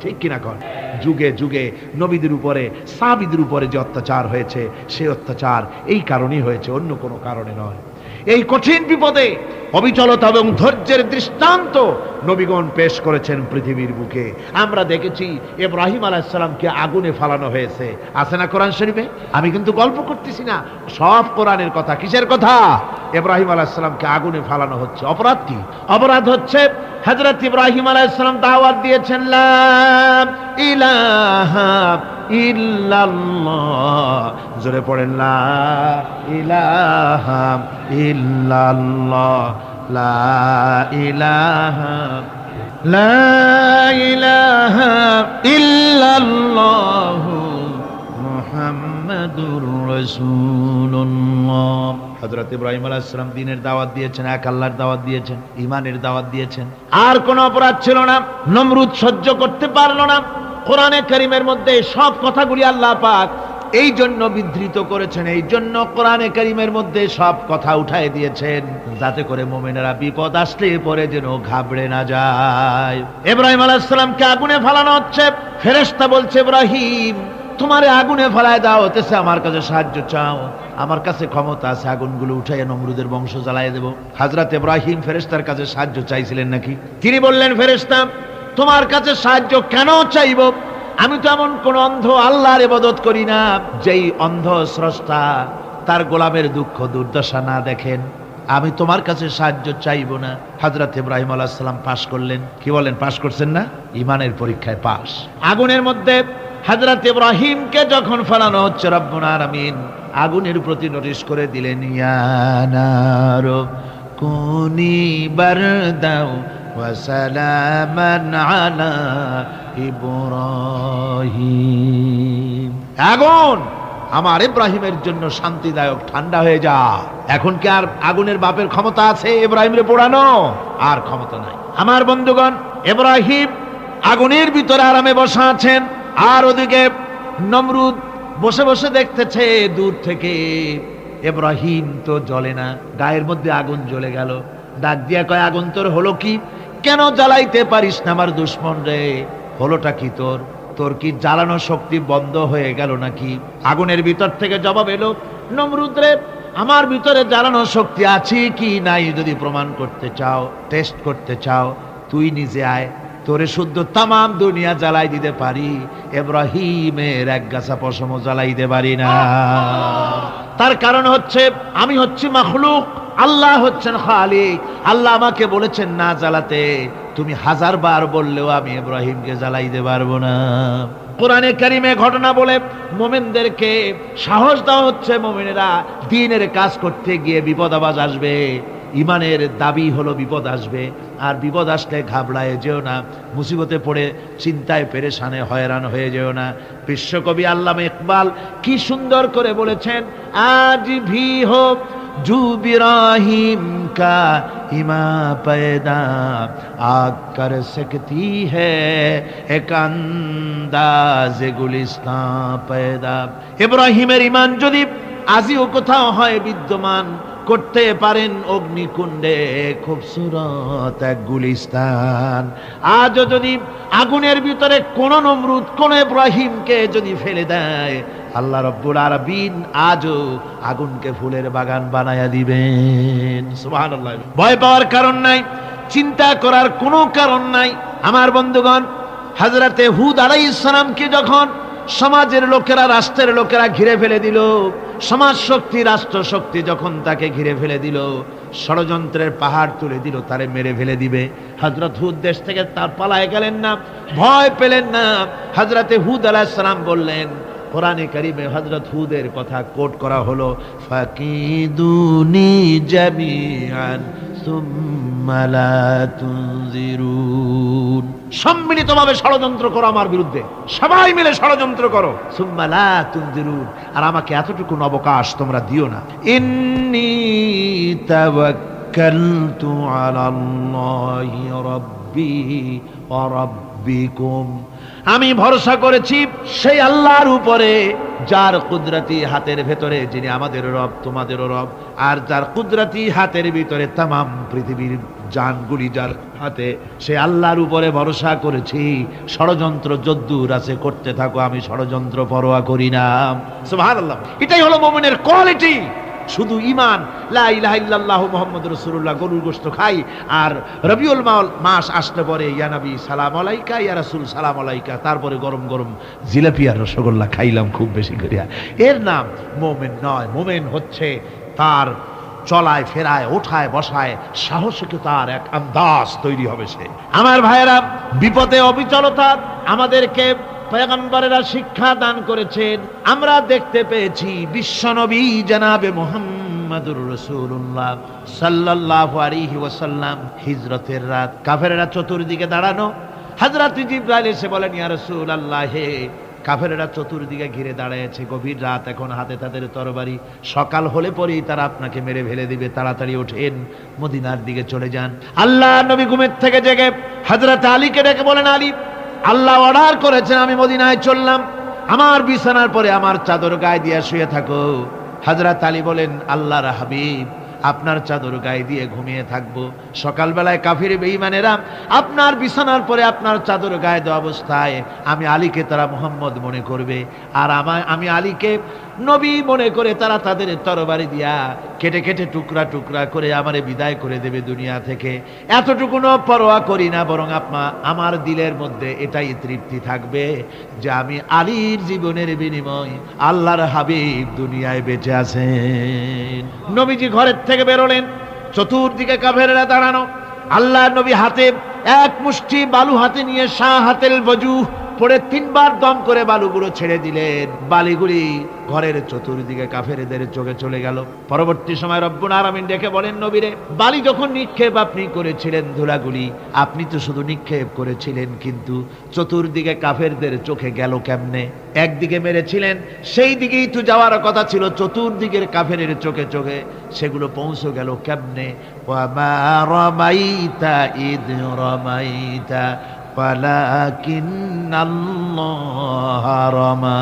ঠিক কিনা কর? যুগে যুগে নবীদের উপরে, সাহাবীদের উপরে যে অত্যাচার হয়েছে, সেই অত্যাচার এই কারণেই হয়েছে, অন্য কোনো কারণে নয়। এই কঠিন বিপদে অবিচলতা এবং ধৈর্যের দৃষ্টান্ত নবীগণ পেশ করেছেন পৃথিবীর বুকে। আমরা দেখেছি ইব্রাহিম আলাইহিস সালামকে আগুনে ফালানো হয়েছে, আছে না কোরআন শরীফে? আমি কিন্তু গল্প করতেছি না, সব কোরআনের কথা। কিসের কথা? ইব্রাহিম আলাইহিস সালামকে আগুনে ফালানো হচ্ছে। অপরাধ কি? অপরাধ হচ্ছে হযরত ইব্রাহিম আলাইহিস সালাম দাওয়াত দিয়েছেন লা ইলাহা ইল্লাল্লাহ। জোরে পড়েন, লা ইলাহা ইল্লাল্লাহ, লা ইলাহা, লা ইলাহা ইল্লাল্লাহ মুহাম্মাদুর রাসূলুল্লাহ। হযরত ইব্রাহিম আলাইহিস সালাম দ্বীনের দাওয়াত দিয়েছেন, এক আল্লাহর দাওয়াত দিয়েছেন, ঈমানের দাওয়াত দিয়েছেন। আর কোনো অপরাধ ছিল না। নমরুদ সহ্য করতে পারল না। কোরআনে কারীমের মধ্যে সব কথাগুলি আল্লাহ পাক এই জন্য বিধৃত করেছেন, এই জন্য কোরআনে কারীমের মধ্যে সব কথা উঠায় দিয়েছেন, যাতে করে মুমিনেরা বিপদ আসলে পরে যেন ঘাবড়ে না যায়। ইব্রাহিম আলাইহিস সালামকে আগুনে ফেলানো হচ্ছে। ফেরেশতা বলছে, ইব্রাহিম তোমারে আগুনে ফেলায় দাও, হতেছে আমার কাছে সাহায্য চাও, আমার কাছে ক্ষমতা আছে, আগুনগুলো উঠাইয়া নমরুদের বংশ জ্বালায় দেব। হযরত ইব্রাহিম ফেরেশতার কাছে সাহায্য চাইছিলেন নাকি? তিনি বললেন, ফেরেশতা তোমার কাছে সাহায্য কেন চাইব? আমি তো এমন কোন অন্ধ আল্লাহর ইবাদত করি না যেই অন্ধ স্রষ্টা তার গোলামের দুঃখ দুর্দশা না দেখেন। আমি তোমার কাছে সাহায্য চাইব না। হযরত ইব্রাহিম আলাইহিস সালাম পাশ করলেন। কি বলেন, পাশ করছেন না? ঈমানের পরীক্ষায় পাশ। আগুনের মধ্যে হযরত ইব্রাহিমকে যখন ফেলানো হচ্ছে, রব্বুল আলামিন আগুনের প্রতি নোটিশ করে দিলেন, ইয়া নারু কুনি বারদাও ওয়া সালামান আলা ইব্রাহিম। আগুন আমার ইব্রাহিমের জন্য শান্তিদায়ক, ঠান্ডা হয়ে যা। এখন কি আর আগুনের বাপের ক্ষমতা আছে ইব্রাহিমরে পোড়ানো? আর ক্ষমতা নাই। আমার বন্ধুগণ, ইব্রাহিম আগুনের ভিতরে আরামে বসা আছেন, আর ওদিকে নমরুদ বসে বসে দেখতেছে দূর থেকে। ইব্রাহিম তো জ্বলে না, গায়ের মধ্যে আগুন জ্বলে গেল। ডাক দিয়া কয়, আগুন তোর হলো কি? কেন জ্বালাইতে পারিস না আমার দুশমন রে? হলোটা কি তোর? তোর কি জ্বালানো শক্তি বন্ধ হয়ে গেল নাকি? আগুনের ভিতর থেকে জবাব এলো, নমরুদ রে, আমার ভিতরে জ্বালানো শক্তি আছে কি নাই যদি প্রমাণ করতে চাও, টেস্ট করতে চাও, তুই নিজে আয়, তোরে শুদ্ধ তামাম দুনিয়া জ্বালাই দিতে পারি, ইব্রাহিমের এক গাছা পশমও জ্বালাইতে পারি না। তার কারণ হচ্ছে আমি হচ্ছি মাখলুক, আল্লাহ হচ্ছেন খালিক। আল্লাহ আমাকে বলেছেন না জ্বালাতে, তুমি 1000 বার বললেও আমি ইব্রাহিমকে জ্বালাইতে পারবো না। কোরআনে কারিমে ঘটনা বলে মুমিনদেরকে সাহস দেওয়া হচ্ছে, মুমিনেরা দ্বীনের কাজ করতে গিয়ে বিপদ আবাজ আসবে, ইমানের দাবি হলো বিপদ আসবে, আর বিপদ আসলে ঘাবড়ায় যেও না, মুসিবতে পড়ে চিন্তায় পেরেশানে হয়রান হয়ে যেও না। বিশ্বকবি আল্লামা ইকবাল কি সুন্দর করে বলেছেন, আজ ভি হো জু ইব্রাহিম কা ইমা পয়দা আগ কর সকতি হ্যায় এক আন্দাজে গুলিস্তান পয়দা। ইব্রাহিমের ইমান যদি আজিও কোথাও হয় বিদ্যমান, করতে পারেন অগ্নিকুণ্ডে খুবসুরত এক গুলিস্তান। আজও যদি আগুনের ভিতরে কোন নমরুদ কোন ইব্রাহিমকে যদি ফেলে দেয়, আল্লাহ রাব্বুল আলামিন আজও আগুনকে ফুলের বাগান বানায়া দিবেন। সুবহানাল্লাহ। ভয় পাওয়ার কারণ নাই, চিন্তা করার কোনো কারণ নাই। আমার বন্ধুগণ, হযরতে হুদ আলাইহিস সালামকে যখন সমাজের লোকেরা, রাষ্ট্রের লোকেরা ঘিরে ফেলে দিল, সমাজ শক্তি, রাষ্ট্র শক্তি যখন তাকে ঘিরে ফেলে দিল, ষড়যন্ত্রের পাহাড় তুলে দিল, তারে মেরে ফেলে দিবে, হযরত হুদ দেশ থেকে তার পালায় গেলেন না, ভয় পেলেন না। হযরতে হুদ আলাইহিস সালাম বললেন, কোরআনে কারিমে হযরত হুদের কথা কোট করা হলো, ফাকিদুনি জামিআন সুম্মা লা তুনজিরুন। সম্মিলিতভাবে ষড়যন্ত্র করো আমার বিরুদ্ধে, সবাই মিলে ষড়যন্ত্র করো, সুম্মা লা তুনজিরুন, আর আমাকে এতটুকু অবকাশ তোমরা দিও না। ইন্নী তাওয়াক্কালতু আলাল্লাহি রাব্বি ওয়া রাব্বিকুম, আমি ভরসা করেছি সেই আল্লাহর উপরে, যার কুদরতি হাতের ভেতরে, যিনি আমাদের রব তোমাদেরও রব, আর যার কুদরতি হাতের ভিতরে তামাম পৃথিবীর জানগুলি যার হাতে, সে আল্লাহর উপরে ভরসা করেছি। ষড়যন্ত্র যদ্দূর আছে করতে থাকো, আমি ষড়যন্ত্র পরোয়া করি না। সুবহানাল্লাহ। এটাই হলো মুমিনের কোয়ালিটি। শুধু ইমান, লা ইলাহা ইল্লাল্লাহু মুহাম্মাদুর রাসূলুল্লাহ, গরুর গোশত খাই, আর রবিউল মাস আসতে পরে ইয়া নবী সালাম আলাইকা, ইয়া রাসূল সালাম আলাইকা, তারপরে গরম গরম জিলাপি আর রসগোল্লা খাইলাম খুব বেশি করিয়া, এর নাম মুমিন নয়। মুমিন হচ্ছে তার চলায় ফেরায়, ওঠায় বসায় সাহসিকতার এক আন্দাজ তৈরি হবে সে। আমার ভাইয়েরা, বিপদে অবিচলতা আমাদেরকে পয়গম্বরেরা শিক্ষা দান করেছেন। আমরা দেখতে পেয়েছি বিশ্বনবী জনাবে মুহাম্মদুর রাসূলুল্লাহ সাল্লাল্লাহু আলাইহি ওয়াসাল্লাম হিজরতের রাত, কাফেররা চতুর্দিকে দাঁড়ানো, হযরত জিবরাইল এসে বলেন, ইয়া রাসূলুল্লাহ, হে কাফেররা চতুর্দিকে ঘিরে দাঁড়িয়েছে, গভীর রাত, এখন হাতে তাদের তরবারি, সকাল হলে পরেই তারা আপনাকে মেরে ফেলে দিবে, তাড়াতাড়ি ওঠেন, মদিনার দিকে চলে যান। আল্লাহ নবী ঘুমের থেকে জেগে হযরত আলীকে ডেকে বলেন, আলী, আল্লাহ অর্ডার করেছেন আমি মদিনায় চললাম, আমার বিছানার পরে আমার চাদর গায়ে দিয়ে শুয়ে থাকো। হযরত আলী বলেন, আল্লাহর হাবিব, আপনার চাদর গায়ে দিয়ে ঘুমিয়ে থাকবো, সকালবেলায় কাফির বেঈমানেরা আপনার বিছানার পরে আপনার চাদর গায়ে দেওয়া অবস্থায় আমি আলীকে তারা মুহাম্মদ মনে করবে, আর আমি আলীকে নবী মনে করে তারা তাদের তরবারি দিয়া কেটে কেটে টুকরা টুকরা করে আমারে বিদায় করে দেবে দুনিয়া থেকে। এতটুকুনো পরোয়া করি না, বরং আমার দিলের মধ্যে এটাই তৃপ্তি থাকবে যে আমি আলীর জীবনের বিনিময় আল্লাহর হাবিব দুনিয়ায় বেঁচে আছেন। নবীজি ঘরের থেকে বেরোলেন, চতুর্দিকে কাফেররা দাঁড়ানো, আল্লাহ নবী হাতে এক মুষ্টি বালু হাতে নিয়ে শাহাতেল বজু পড়ে 3 বার দম করে বালুগুলো ছেড়ে দিলেন। বালিগুলি ঘরের চতুর্দিকে কাফেরদের চোখে চলে গেল। পরবর্তী সময় রব্বুল আলামিন ডেকে বলেন, নবীরে, বালি যখন নিক্ষেপ আপনি করেছিলেন, ধুলাগুলি আপনি তো শুধু নিক্ষেপ করেছিলেন, কিন্তু চতুর্দিকে কাফেরদের চোখে গেল কেমনে? একদিকে মেরেছিলেন, সেই দিকেই তো যাওয়ার কথা ছিল, চতুর্দিকের কাফেরের চোখে চোখে সেগুলো পৌঁছে গেল কেমনে? ওয়ামা রামাইতা ইদ রামাইতা ওয়ালাকিন্নাল্লাহ রামা।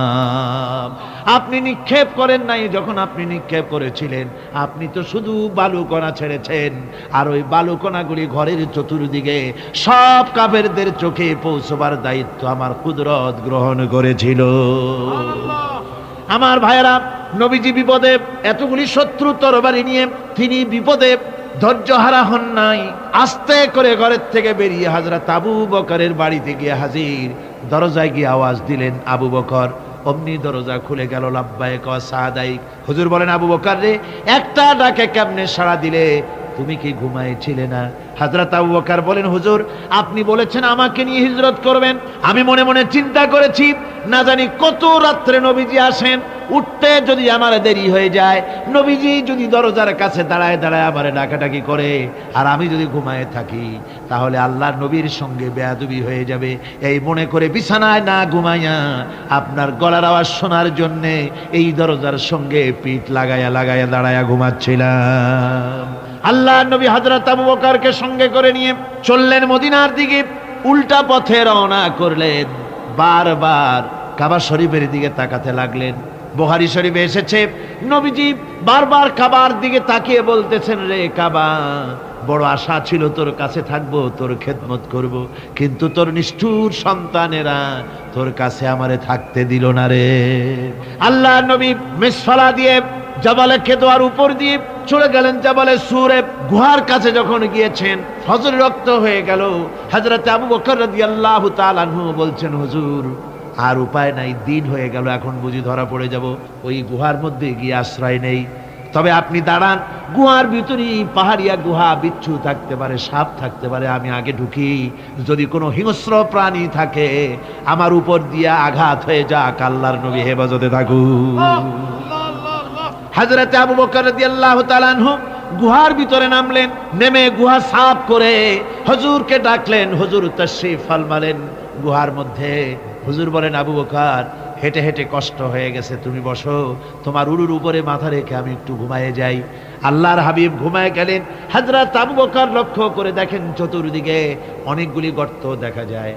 আপনি নিক্ষেপ করেন নাই, যখন আপনি নিক্ষেপ করেছিলেন আপনি তো শুধু বালুকণা ছেড়েছেন, আর ওই বালুকণাগুলি ঘরের চতুর্দিকে সব কাফেরদের চোখে পৌঁছবার দায়িত্ব আমার কুদরত গ্রহণ করেছিল। আমার ভাইয়েরা, নবীজি বিপদে, এতগুলি শত্রু তরবারি নিয়ে তিনি বিপদে ধৈর্য হারা হন নাই। আস্তে করে ঘরের থেকে বেরিয়ে হযরত আবু বকরের বাড়িতে গিয়ে হাজির। দরজায় গিয়ে আওয়াজ দিলেন, আবু বকর। অমনি দরজা খুলে গেল, লাব্বাইক ওয়া সাদাইক। হুজুর বলেন, আবু বকর রে, একটা ডাকে কেমনে সাড়া দিলে? তুমি কি ঘুমাইছিলে না? হযরত আবু বকর বলেন, হুজুর আপনি বলেছেন আমাকে নিয়ে হিজরত করবেন, আমি মনে মনে চিন্তা করেছি না জানি কত রাত্রে নবীজি আসেন, উঠতে যদি আমার দেরি হয়ে যায়, নবীজি যদি দরজার কাছে দাঁড়ায় দাঁড়ায় আমারে ডাকাডাকি করে আর আমি যদি ঘুমায়ে থাকি, তাহলে আল্লাহর নবীর সঙ্গে বেয়াদবি হয়ে যাবে। এই মনে করে বিছানায় না ঘুমাইয়া আপনার গলার আওয়াজ শোনার জন্যে এই দরজার সঙ্গে পিঠ লাগাইয়া লাগাইয়া দাঁড়াইয়া ঘুমাচ্ছিলাম। আল্লাহর নবী হযরত আবু বকরকে সঙ্গে করে নিয়ে চললেন মদিনার দিকে, উল্টা পথে রওনা করলেন। বারবার কাবা শরীফের দিকে তাকাতে লাগলেন। বুখারী শরীফে এসেছে, নবীজি বারবার কাবার দিকে তাকিয়ে বলতেছেন, রে কাবা, বড় আশা ছিল তোর কাছে থাকবো, তোর খেদমত করব, কিন্তু তোর নিষ্ঠুর সন্তানেরা তোর কাছে আমারে থাকতে দিল না রে। আল্লাহ নবী মিসফালা দিয়ে জাবালে কেদোয়ার উপর দিয়ে চলে গেলেন জাবালে সুরে। গুহার কাছে যখন গিয়েছেন, ফজর রক্ত হয়ে গেল। হযরত আবু বকর রাদিয়াল্লাহু তাআলা আনহু বলছেন, হুজুর আর উপায় নাই, দিন হয়ে গেল, এখন বুঝি ধরা পড়ে যাব, ওই গুহার মধ্যে গিয়ে আশ্রয় নেই। তবে আপনি দাঁড়ান, গুহার ভিতরেই পাহাড়িয়া গুহা, বিচ্ছু থাকতে পারে, সাপ থাকতে পারে, আমি আগে ঢুকি, যদি কোনো হিংস্র প্রাণী থাকে আমার উপর দিয়া আঘাত হয়ে যাক, আল্লাহর নবী হেফাজতে থাকুক। হযরত আবু বকর রাদিয়াল্লাহু তাআলা আনহু গুহার ভিতরে নামলেন, নেমে গুহা সাফ করে হুজুরকে ডাকলেন। হুজুর তাশরীফ ফরমালেন গুহার মধ্যে। হুজুর বলেন, আবু বকর হেঁটে হেঁটে কষ্ট হয়ে গেছে, তুমি বসো, তোমার উরুর উপরে মাথা রেখে আমি একটু ঘুমায়ে যাই। আল্লাহর হাবিব ঘুমায় গেলেন। হযরত আবু বকর লক্ষ্য করে দেখেন চতুর্দিকে অনেকগুলি গর্ত দেখা যায়।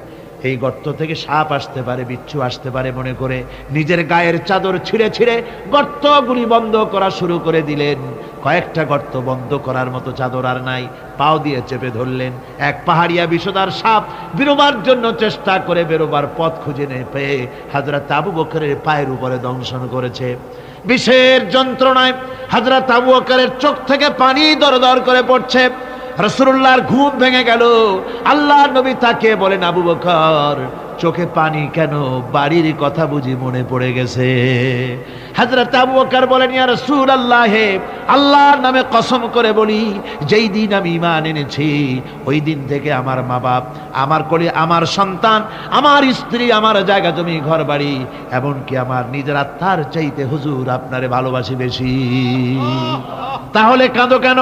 এই গর্ত থেকে সাপ আসতে পারে, বিচ্ছু আসতে পারে মনে করে নিজের গায়ের চাদর ছিঁড়ে ছিঁড়ে গর্তগুলি বন্ধ করা শুরু করে দিলেন। কয়েকটা গর্ত বন্ধ করার মতো চাদর আর নাই, পাও দিয়ে চেপে ধরলেন। এক পাহাড়িয়া বিষধর সাপ বেরোবার জন্য চেষ্টা করে বেরোবার পথ খুঁজে না পেয়ে হযরত আবু বকরের পায়ের উপরে দংশন করেছে। বিষের যন্ত্রণায় হযরত আবু বকরের চোখ থেকে পানি দরদর করে পড়ছে। রাসূলুল্লাহর ঘুম ভেঙে গেল। আল্লাহর নবী তাকে বলেন, আবু বকর চোখে পানি কেন? বাড়ির কথা বুঝি মনে পড়ে গেছে? হযরত আবু বকর বলেন, ইয়া রাসূলুল্লাহ, আল্লাহর নামে কসম করে বলি, যেই দিন আমি ঈমান এনেছি ওই দিন থেকে আমার মা বাপ, আমার কোলে আমার সন্তান, আমার স্ত্রী, আমার জায়গা জমি ঘর বাড়ি, এমনকি আমার নিজের আত্মার চাইতে হুজুর আপনারে ভালোবাসি বেশি। তাহলে কাঁদো কেন?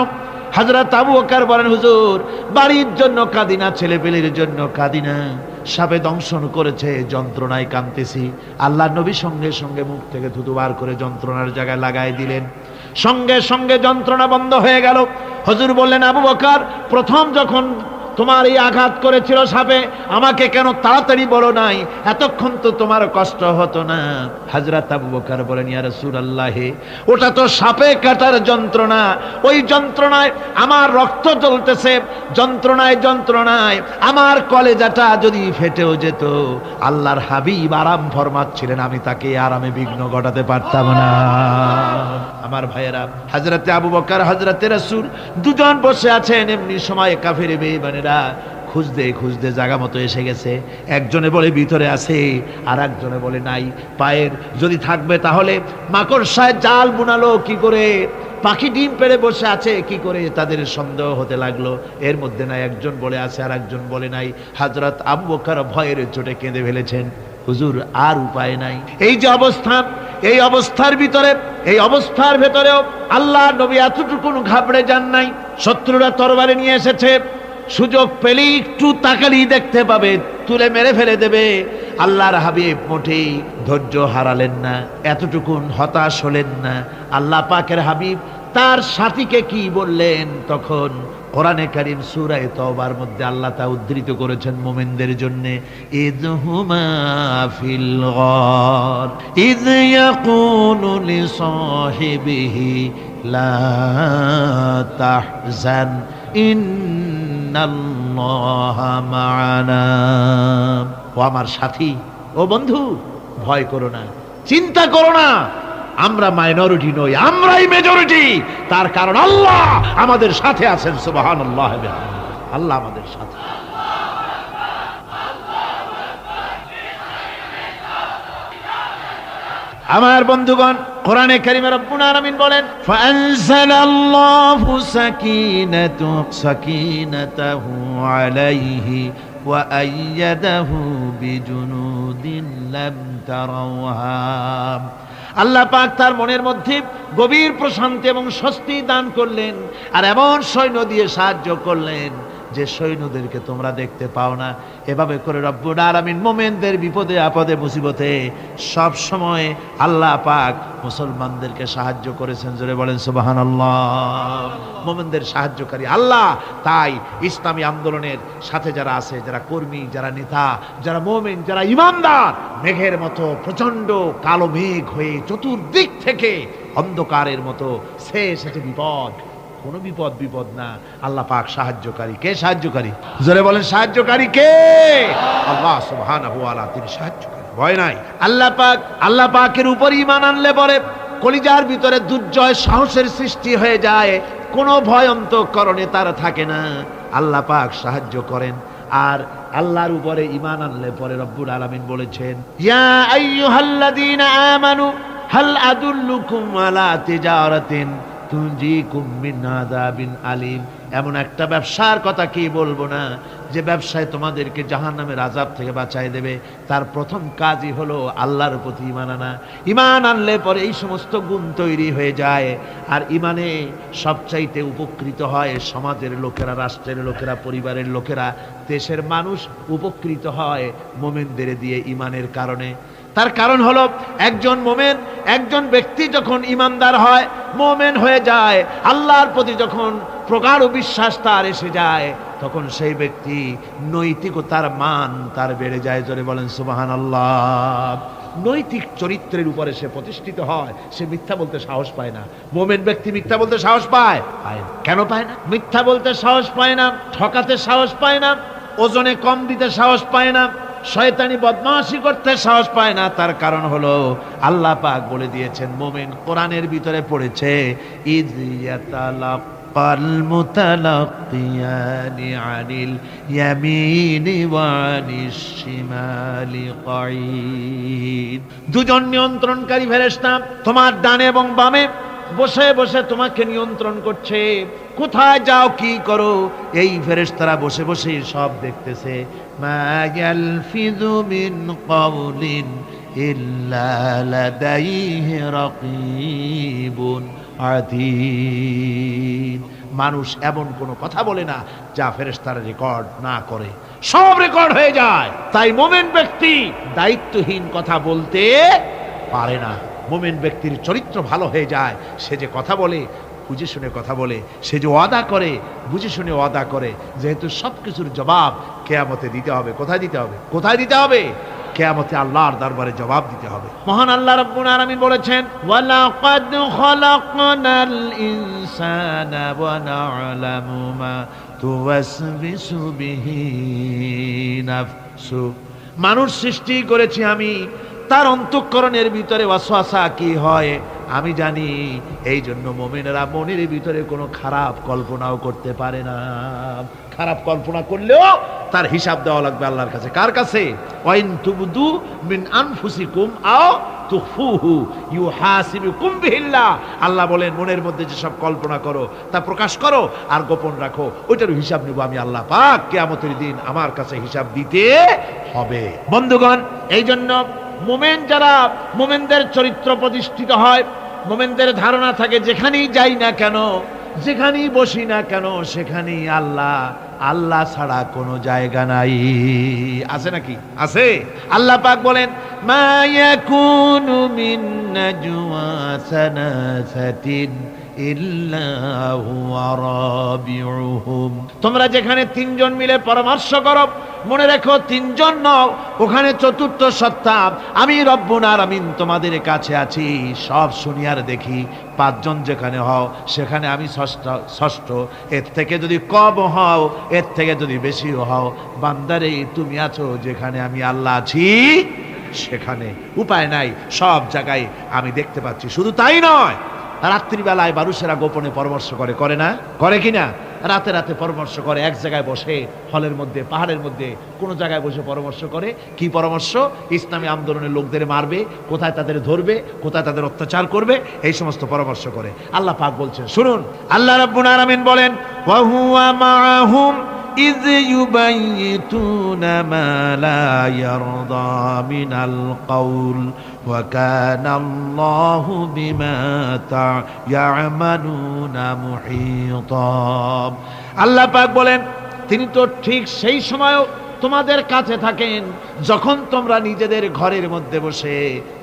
হযরত আবু বকর বলেন, হুজুর বাড়ির জন্য কাঁদি না, ছেলেপেলের জন্য কাঁদি না, সাপে দংশন করেছে, যন্ত্রণায় কাঁদতেছি। আল্লাহ নবী সঙ্গে সঙ্গে মুখ থেকে থুতু বার করে যন্ত্রণার জায়গায় লাগাই দিলেন। সঙ্গে সঙ্গে যন্ত্রণা বন্ধ হয়ে গেল। হুজুর বললেন, আবু বকর প্রথম যখন তোমার এই আঘাত করেছিল সাপে, আমাকে কেন তাড়াতাড়ি বলো নাই? এতক্ষণ তো তোমার কষ্ট হতো না। হযরত আবু বকর বলেন, ইয়া রাসূলুল্লাহ, ওটা তো সাপে কাটার যন্ত্রণা, ওই যন্ত্রণায় আমার রক্ত জ্বলতেছে, যন্ত্রণায় যন্ত্রণায় আমার কলেজাটা যদি ফেটেও যেত। আল্লাহর হাবিব আরাম ফরমাচ্ছিলেন, আমি তাকে আরামে বিঘ্ন ঘটাতে পারতাম না। আমার ভাইয়েরা, হযরতে আবু বকর, হযরতে রাসূল দুজন বসে আছেন। এমনি সময় কাফের বেঈমানেরা খুঁজতে খুঁজতে জায়গা মতো এসে গেছে। একজনে বলে ভিতরে আছে, আর একজনে বলে নাই। পায়ের যদি থাকবে তাহলে মাকড়সায় জাল বুনালো কি করে, পাখি ডিম পেড়ে বসে আছে কি করে, তাদের সন্দেহ হতে লাগলো। এর মধ্যে নাই একজন বলে আছে আর একজন বলে নাই। হযরত আবু বকর ভয়ের চোটে কেঁদে ফেলেছেন, হুজুর আর উপায় নাই। এই যে অবস্থা, এই অবস্থার ভিতরে, এই অবস্থার ভেতরেও আল্লাহর নবী এতটুকু ঘাবড়ে যান নাই। শত্রুরা তরবারি নিয়ে এসেছে, সুযোগ পেলেই একটু তাকালেই দেখতে পাবে, তুলে মেরে ফেলে দেবে। আল্লাহর হাবিব মোটেই ধৈর্য হারালেন না, এতটুকুন হতাশ হলেন না। আল্লাহ পাকের হাবিব তার সাথীকে কি বললেন? তখন কোরআনে কারীম সূরা তাওবার মধ্যে আল্লাহ তা উদ্ধৃত করেছেন মুমিনদের জন্য, ইযহুমা ফিল গার ইয ইয়াকুলু লিসাহিবিহি লা তাহজান ইন্নাল্লাহা মা'ানা। ও আমার সাথী, ও বন্ধু, ভয় করো না, চিন্তা করো না, আমরা মাইনরিটি নই, আমরাই মেজরিটি। তার কারণ আল্লাহ আমাদের সাথে আছেন। সুবহানাল্লাহ, আল্লাহ আমাদের সাথে। আমার বন্ধুগণ, কোরআনে কারিমে রব্বুল আলামিন বলেন, ফাআনজালাল্লাহু সাকিনাতাহু আলাইহি ওয়া আইয়াদাহু বিজুনুদিন লাম তারাওহা। আল্লাহ পাক তার মনের মধ্যে গভীর প্রশান্তি এবং স্বস্তি দান করলেন, আর এমন সৈন্য দিয়ে সাহায্য করলেন যে সৈন্যদেরকে তোমরা দেখতে পাও না। এভাবে করে রব্বুল আলামিন মুমিনদের বিপদে আপদে মুসিবতে সব সময় আল্লাহ পাক মুসলমানদেরকে সাহায্য করেছেন। জোরে বলেন সুবহানাল্লাহ। মুমিনদের সাহায্যকারী আল্লাহ। তাই ইসলামী আন্দোলনের সাথে যারা আছে, যারা কর্মী, যারা নেতা, যারা মুমিন, যারা ইমানদার, মেঘের মতো প্রচন্ড কালো মেঘ হয়ে চতুর্দিক থেকে অন্ধকারের মতো এসেছে বিপদ, কোন বিপদ না। আল্লাহ পাক সাহায্যকারী। কে সাহায্যকারী? জোরে বলেন, সাহায্যকারী কে? আল্লাহ সুবহানাহু ওয়া তাআলা, তিনি সাহায্যকারী, ভয় নাই। আল্লাহ পাকের উপর ঈমান আনলে পরে কলিজার ভিতরে দুর্জয় সাহসের সৃষ্টি হয়ে যায়, কোনো ভয় অন্তঃকরণে তার থাকে না। আল্লাহ পাক সাহায্য করেন। আর আল্লাহর উপরে ঈমান আনলে পরে রব্বুল আলামিন বলেছেন, ইয়া আইয়ুহাল্লাযীনা আমানু হাল আদুল্লুকুম আলা তিজারাতিন তুনজিকুম মিন আযাবিন আলীম। এমন একটা ব্যবসার কথা কি বলবো না যে ব্যবসায় তোমাদেরকে জাহান্নামের আযাব থেকে বাঁচায় দেবে। তার প্রথম কাজই হলো আল্লাহর প্রতি ঈমান আনা। ঈমান আনলে পরে এই সমস্ত গুণ তৈরি হয়ে যায়। আর ঈমানে সবচাইতে উপকৃত হয় সমাজের লোকেরা, রাষ্ট্রের লোকেরা, পরিবারের লোকেরা, দেশের মানুষ উপকৃত হয় মুমিনদের দিয়ে ঈমানের কারণে। তার কারণ হলো একজন মুমিন, একজন ব্যক্তি যখন ঈমানদার হয়, মুমিন হয়ে যায়, আল্লাহর প্রতি যখন প্রগাঢ় বিশ্বাস তার এসে যায়, তখন সেই ব্যক্তি নৈতিকতার মান তার বেড়ে যায়। জোরে বলেন সুবহানাল্লাহ। নৈতিক চরিত্রের উপরে সে প্রতিষ্ঠিত হয়, সে মিথ্যা বলতে সাহস পায় না। মুমিন ব্যক্তি মিথ্যা বলতে সাহস পায়? কেন পায় না? মিথ্যা বলতে সাহস পায় না, ঠকাতে সাহস পায় না, ওজনে কম দিতে সাহস পায় না, শয়তানি বদমাশি করতে সাহস পায় না। তার কারণ হলো আল্লাহ পাক বলে দিয়েছেন, মুমিন কোরআনের ভিতরে পড়েছে, ইয ইয়াতালাক্কাল মুতালাক্কিয়ানি আনিল ইয়ামিনি ওয়া আনিশ শিমালি কাঈদ। দুজন নিয়ন্ত্রণকারী ফেরেশতা তোমার ডানে এবং বামে বসে বসে তোমাকে নিয়ন্ত্রণ করছে। কোথায় যাও, কি করো, এই ফেরেশতারা বসে বসে সব দেখতেছে। মা ইয়ালফিযু মিন কাওলিন ইল্লা লাদাইহি রাকীবুন আতীদ। মানুষ এমন কোনো কথা বলে না যা ফেরেশতারা রেকর্ড না করে, সব রেকর্ড হয়ে যায়। তাই মুমিন ব্যক্তি দায়িত্বহীন কথা বলতে পারে না। মুমিন ব্যক্তির চরিত্র ভালো হয়ে যায়। সে যে কথা বলে বুঝে শুনে কথা বলে, সে যে ওয়াদা করে বুঝে শুনে ওয়াদা করে। যেহেতু সবকিছুর জবাব কিয়ামতে দিতে হবে। কোথায় দিতে হবে? কোথায় দিতে হবে? কিয়ামতে আল্লাহর দরবারে জবাব দিতে হবে। মহান আল্লাহ রাব্বুল আলামিন বলেছেন, ওয়ালাকাদ খালাকনাল ইনসানা ওয়া না'লামু মা তুওয়াসবিসু বিহি নাফসু। মানুষ সৃষ্টি করেছি আমি, তার অন্তঃকরণের ভিতরে ওয়াসওয়াসা কি হয় আমি জানি। এই জন্য মুমিনেরা মনের ভিতরে কোনো খারাপ কল্পনাও করতে পারে না। খারাপ কল্পনা করলেও তার হিসাব দেওয়া লাগবে আল্লাহর কাছে। কার কাছে? ওয়াইন তুবদু মিন আনফুসিকুম আও তুখফুহু ইউহাসিবুকুম বিহিল্লাহ। আল্লাহ বলেন, মনের মধ্যে যেসব কল্পনা করো তা প্রকাশ করো আর গোপন রাখো, ওইটার হিসাব নেব আমি আল্লাহ পাক। কিয়ামতের দিন আমার কাছে হিসাব দিতে হবে। বন্ধুগণ, এই জন্য মুমিন যারা, মুমিনদের চরিত্র প্রতিষ্ঠিত হয়, মুমিনদের ধারণা থাকে যেখানেই যাই না কেন, যেখানেই বসি না কেন, সেখানেই আল্লাহ, আল্লাহ ছাড়া কোনো জায়গা নাই। আছে নাকি? আছে। আল্লাহ পাক বলেন, মা ইয়াকুনু মিন নাজওয়া সানাসাতিন ইল্লা হুয়া রাবিউহুম। তোমরা যেখানে তিনজন মিলে পরামর্শ করো, মনে রেখো তিনজন নও, ওখানে চতুর্থ সত্তা আমি রব্বুল আলামিন তোমাদের কাছে আছি, সব শুনি আর দেখি। পাঁচজন যেখানে হও সেখানে আমি ষষ্ঠ। এর থেকে যদি কম হও, এর থেকে যদি বেশি হও, বান্দারে তুমি আছো যেখানে আমি আল্লাহ আছি সেখানে। উপায় নাই, সব জায়গায় আমি দেখতে পাচ্ছি। শুধু তাই নয়, রাত্রিবেলায় মানুষেরা গোপনে পরামর্শ করে, করে না? করে কিনা? রাতে রাতে পরামর্শ করে, এক জায়গায় বসে হলের মধ্যে, পাহাড়ের মধ্যে কোনো জায়গায় বসে পরামর্শ করে। কি পরামর্শ? ইসলামী আন্দোলনের লোকদের মারবে, কোথায় তাদের ধরবে, কোথায় তাদের অত্যাচার করবে, এই সমস্ত পরামর্শ করে। আল্লাহ পাক বলছেন, শুনুন, আল্লাহ রাব্বুল আলামিন বলেন, ওয়া হুয়া মাআহুম إذ يبيتون ما لا يرضى من القول وكان الله بما يعملون محيطا। আল্লাহ পাক বলেন, তিনি তো ঠিক সেই সময়ও তোমাদের কাছে থাকেন যখন তোমরা নিজেদের ঘরের মধ্যে বসে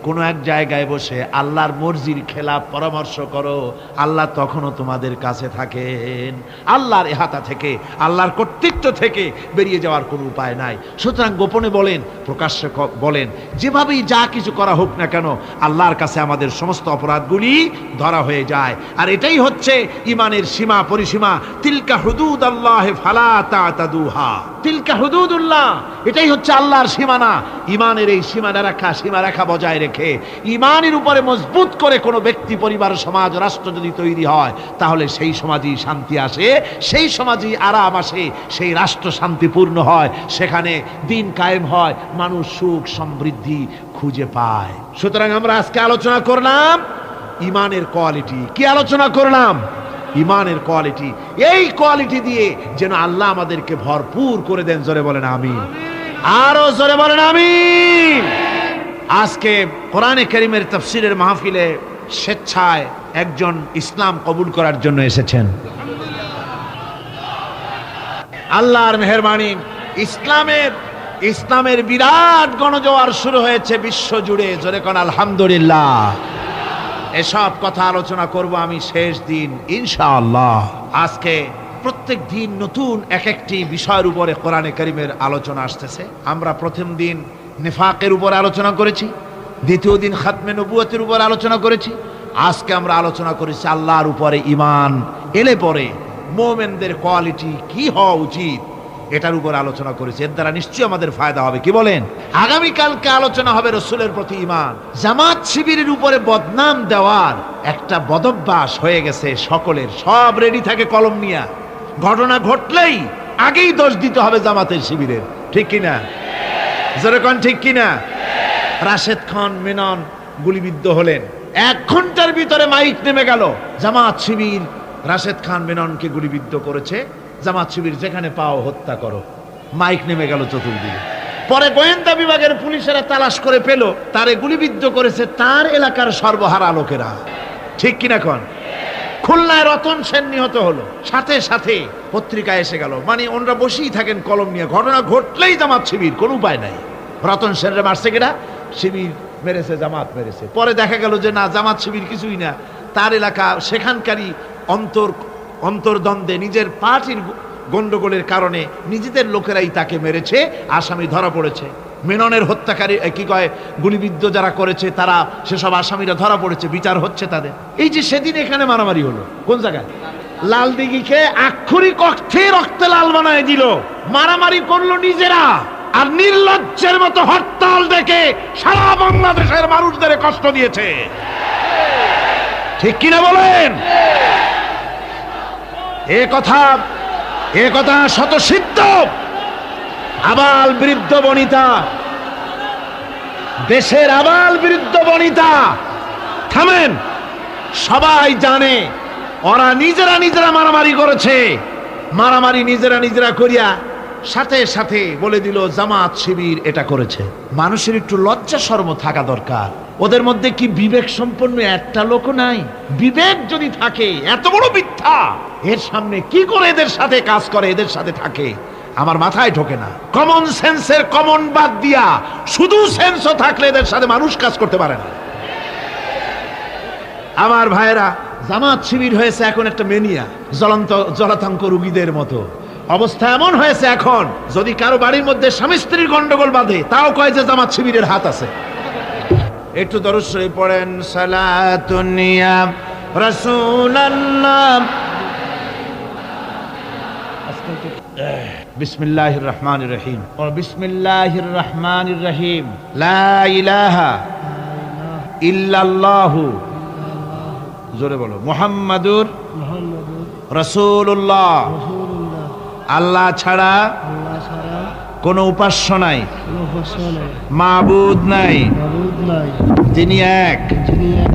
কোনো এক জায়গায় বসে আল্লাহর মর্জির খেলাফ পরামর্শ করো, আল্লাহ তখনও তোমাদের কাছে থাকেন। আল্লাহর ইহাতা থেকে, আল্লাহর কর্তৃত্ব থেকে বেরিয়ে যাওয়ার কোনো উপায় নাই। সুতরাং গোপনে বলেন, প্রকাশ্যে বলেন, যেভাবেই যা কিছু করা হোক না কেন, আল্লাহর কাছে আমাদের সমস্ত অপরাধগুলি ধরা হয়ে যায়। আর এটাই হচ্ছে ইমানের সীমা পরিসীমা। তিলকা হুদুদাল্লাহ ফালা তা'তাদুহা, তিলকা হুদুদুল্লাহ, এটাই হচ্ছে আল্লাহর সীমানা। ইমানের এই সীমারেখা বজায় রেখে ইমানের উপরে মজবুত করে কোনো ব্যক্তি, পরিবার, সমাজ, রাষ্ট্র যদি তৈরি হয়, তাহলে সেই সমাজই শান্তি আসে, সেই সমাজই আরাম আসে, সেই রাষ্ট্র শান্তিপূর্ণ হয়, সেখানে দিন কায়েম হয়, মানুষ সুখ সমৃদ্ধি খুঁজে পায়। সুতরাং আমরা আজকে আলোচনা করলাম ইমানের কোয়ালিটি। কি আলোচনা করলাম? ইমানের কোয়ালিটি। এই কোয়ালিটি দিয়ে যেন আল্লাহ আমাদেরকে ভরপুর করে দেন। জোরে বলেন আমিন, আরো জোরে বলেন আমিন। আজকে কোরআনে কারীমের তাফসীরের মাহফিলে স্বেচ্ছায় একজন ইসলাম কবুল করার জন্য এসেছেন। আল্লাহর মেহেরবানি, ইসলামের বিরাট গণজোয়ার শুরু হয়েছে বিশ্ব জুড়ে। জোরে কোন আলহামদুলিল্লাহ। এসব কথা আলোচনা করব আমি শেষ দিন ইনশাআল্লাহ। আজকে প্রত্যেক দিন নতুন এক একটি বিষয়ের উপরে কোরআনে কারীমের আলোচনা আসতেছে। আমরা প্রথম দিন নিফাকের উপর আলোচনা করেছি, দ্বিতীয় দিন খাতমে নবুয়তের উপর আলোচনা করেছি, আজকে আমরা আলোচনা করেছি আল্লাহর উপরে ঈমান এলে পরে মুমিনদের কোয়ালিটি কি হওয়া উচিত, এটার উপর আলোচনা করেছি। এর দ্বারা নিশ্চয়ই আমাদের ফায়দা হবে। কি বলেন? আগামীকালকে আলোচনা হবে রাসূলের প্রতি ঈমান। জামাত শিবিরের উপরে বদনাম দেওয়ার একটা বদভ্যাস হয়ে গেছে সকলের, সব রেডি থাকে কলম নিয়ে, ঘটনা ঘটলেই আগেই দোষ দিতে হবে জামাতের শিবিরের। ঠিক কিনা? যেরকম ঠিক কিনা? রাশেদ খান মেনন গুলিবিদ্ধ হলেন, 1 ঘন্টার ভিতরে মাইক নেমে গেল, জামাত শিবির রাশেদ খান মেননকে গুলিবিদ্ধ করেছে, জামাত শিবির যেখানে পাও হত্যা করো। মাইক নেমে গেল চতুর্দিকে। পরে গোয়েন্দা বিভাগের পুলিশেরা তালাশ করে পেল তারে গুলিবিদ্ধ করেছে তার এলাকার সর্বহারা লোকেরা। ঠিক কিনা কোন? খুলনায় রতন সেন নিহত হলো, সাথে সাথে পত্রিকায় এসে গেল, মানে ওনারা বসেই থাকেন কলম নিয়ে, ঘটনা ঘটলেই জামাত শিবির, কোনো উপায় নাই। রতন সেনরে মারছে কিনা? শিবির মেরেছে, জামাত মেরেছে। পরে দেখা গেল যে না, জামাত শিবির কিছুই না, তার এলাকা সেখানকারী অন্তর্দ্বন্দ্বে নিজের পার্টির গন্ডগোলের কারণে নিজেদের লোকেরাই তাকে মেরেছে, আসামি ধরা পড়েছে। মেননের হত্যাকারী কি কয়, গুলিবিদ্ধ যারা করেছে তারা, সেসব আসামিরা ধরা পড়েছে, বিচার হচ্ছে তাদের। এই যে সেদিন এখানে মারামারি হলো, কোন জায়গায়? লালদিঘিকে আক্ষরিক অর্থে রক্তে লাল বানায় দিল, মারামারি করলো নিজেরা, আর নির্লজ্জের মতো হরতাল দেখে সারা বাংলাদেশের মানুষদের কষ্ট দিয়েছে। ঠিক কিনা বলেন? এ কথা শতসিদ্ধ। আবাল বৃদ্ধ বনিতা, দেশের আবাল বৃদ্ধ বনিতা, থামেন। সবাই জানে ওরা নিজেরা মারামারি করেছে, মারামারি নিজেরা করিয়া সাথে সাথে বলে দিল জামাত শিবির এটা করেছে। মানুষের একটু লজ্জা শরম থাকা দরকার। ওদের মধ্যে কি বিবেক সম্পন্ন একটা লোক নাই? বিবেক যদি থাকে, এত বড় মিথ্যা এর সামনে কি করে এদের সাথে কাজ করে, এদের সাথে থাকে, আমার মাথায় ঢোকে না। কমন সেন্সের কমন বাদ দিয়া শুধু সেন্সও থাকলে এদের সাথে মানুষ কাজ করতে পারে না। আমার ভাইয়েরা, জামাত শিবির হয়েছে এখন একটা মেনিয়া, জলাতঙ্ক রোগীদের মতো অবস্থা এমন হয়েছে। এখন যদি কারো বাড়ির মধ্যে স্বামী স্ত্রীর গন্ডগোল বাঁধে, তাও কয় যে জামাত শিবিরের হাত আছে। একটু দরুদ শরীফ পড়েন, সালাতুন ইয়া রাসূলুল্লাহ। বিসমিল্লাহির রহমানির রহিম, বিসমিল্লাহির রহমানির রহিম। লা ইলাহা ইল্লাল্লাহু, জোরে বলো, মুহাম্মাদুর রাসূলুল্লাহ রাসূলুল্লাহ আল্লাহ ছাড়া আল্লাহ ছাড়া কোনো উপাস্য নাই, কোনো উপাস্য নাই, মাবুদ নাই, মাবুদ নাই, তিনি এক। যিনি এক,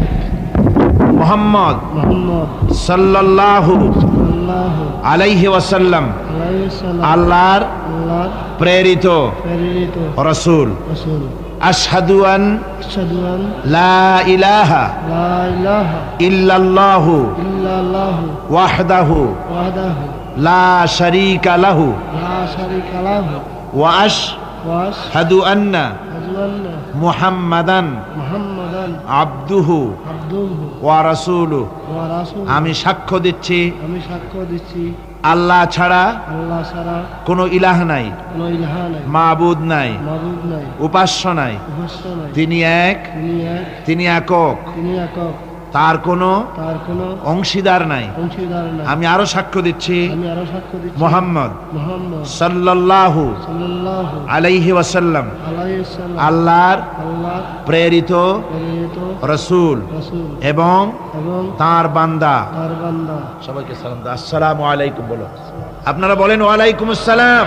মুহাম্মদ মুহাম্মদ সাল্লাল্লাহু সাল্লাল্লাহু আলাইহি ওয়াসাল্লাম আলাইহি ওয়াসাল্লাম আল্লাহর আল্লাহর প্রেরিত প্রেরিত রাসূল। রাসূল। আশহাদু আন আশহাদু আন লা ইলাহা লা ইলাহা ইল্লাল্লাহু ইল্লাল্লাহু ওয়াহদাহু ওয়াহদাহু লা শারীকা লাহু লা শারীকা লাহু ওয়া আশহাদু আন্না আশহাদু আন্না মুহাম্মাদান মুহাম্মাদান আবদুহু আবদুহু ওয়া রাসূলুহু। ওয়া রাসূলুহু। আমি সাক্ষ্য দিচ্ছি আমি সাক্ষ্য দিচ্ছি আল্লাহ ছাড়া আল্লাহ ছাড়া কোনো ইলাহ নাই, কোনো ইলাহা নাই, মাবুদ নাই, মাবুদ নাই, উপাস্য নাই, উপাস্য নাই, তিনি এক, তিনি এক, তিনি একক, তিনি একক, তার কোনো তার কোনো অংশীদার নাই। অংশীদার নাই। আমি আরো সাক্ষ্য দিচ্ছি আমি আরো সাক্ষ্য দিচ্ছি মুহাম্মদ মুহাম্মদ সাল্লাল্লাহু সাল্লাল্লাহু আলাইহি ওয়াসাল্লাম আলাইহি ওয়াসাল্লাম আল্লাহর আল্লাহর প্রেরিত প্রেরিত রাসূল রাসূল এবং এবং তার বান্দা। তার বান্দা। সবাইকে সালাম দাও, আসসালামু আলাইকুম বলো। আপনারা বলেন ওয়ালাইকুম আসসালাম।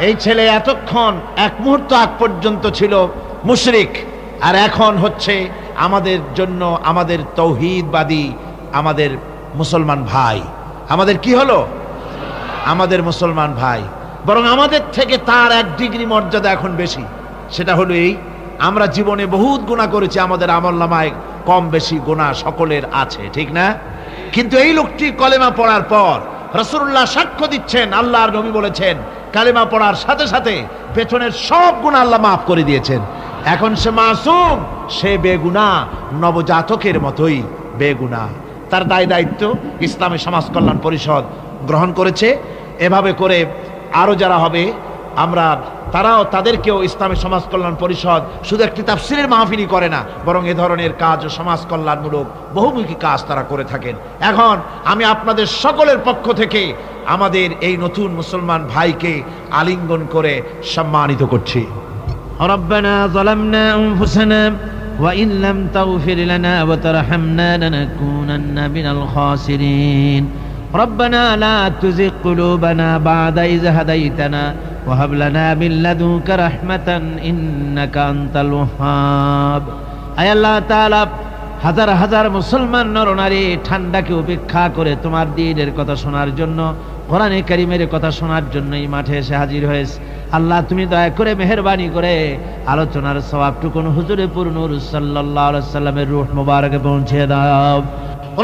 এই ছেলে এতক্ষণ এক মুহূর্ত আগ পর্যন্ত ছিল মুশরিক, আর এখন হচ্ছে আমাদের জন্য আমাদের তৌহিদবাদী, আমাদের মুসলমান ভাই। আমাদের কি হলো? আমাদের মুসলমান ভাই। বরং আমাদের থেকে তার এক ডিগ্রি মর্যাদা এখন বেশি। সেটা হলো এই, আমরা জীবনে বহুত গুনাহ করেছি, আমাদের আমলনামায় কম বেশি গুনাহ সকলের আছে, ঠিক না? কিন্তু এই লোকটি কলেমা পড়ার পর রাসূলুল্লাহ সাক্ষ্য দিচ্ছেন, আল্লাহর নবী বলেছেন কালেমা পড়ার সাথে সাথে পেছনের সব গুনাহ আল্লাহ মাফ করে দিয়েছেন। এখন সে মাসুম, সে বেগুনাহ, নবজাতকের মতোই বেগুনাহ। তার দায় দায়িত্ব ইসলামী সমাজ কল্যাণ পরিষদ গ্রহণ করেছে। এভাবে করে আরো যারা হবে আমরা তারাও, তাদেরকেও ইসলামী সমাজ কল্যাণ পরিষদ শুধু একটি তাফসীরের মাহফিলই করে না, বরং এ ধরনের কাজ ও সমাজ কল্যাণমূলক বহুমুখী কাজ তারা করে থাকেন। এখন আমি আপনাদের সকলের পক্ষ থেকে আমাদের এই নতুন মুসলমান ভাইকে আলিঙ্গন করে সম্মানিত করছি। ربنا ظلمنا أنفسنا وإن لم تغفر لنا وترحمنا لنكونن من الخاسرين ربنا لا تزغ قلوبنا بعد إذ هديتنا وهب لنا من لدنك رحمة إنك أنت الوهاب। আয় আল্লাহ তাআলা, হাজার হাজার মুসলমান নরনারী ঠান্ডাকে উপেক্ষা করে তোমার দ্বীনের কথা শোনার জন্য, কোরআনে কারীমের কথা শোনার জন্য এই মাঠে এসে হাজির হয়েছে। আল্লাহ তুমি দয়া করে মেহেরবানি করে আলোচনার সওয়াবটুকুন হুজুরে পুর নূর সাল্লাল্লাহু আলাইহি সাল্লামের রূহ মুবারকে পৌঁছে দাও।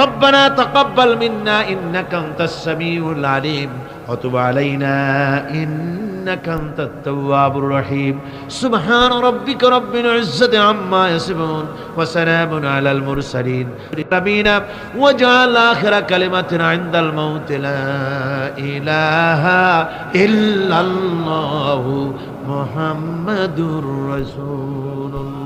ربنا تقبل منا إنك أنت السميع العليم وتب علينا إنك أنت التواب الرحيم سبحان ربك رب العزة عما يصفون وسلام على المرسلين ربنا واجعل آخر كلمة عند الموت لا إله إلا الله محمد رسول الله।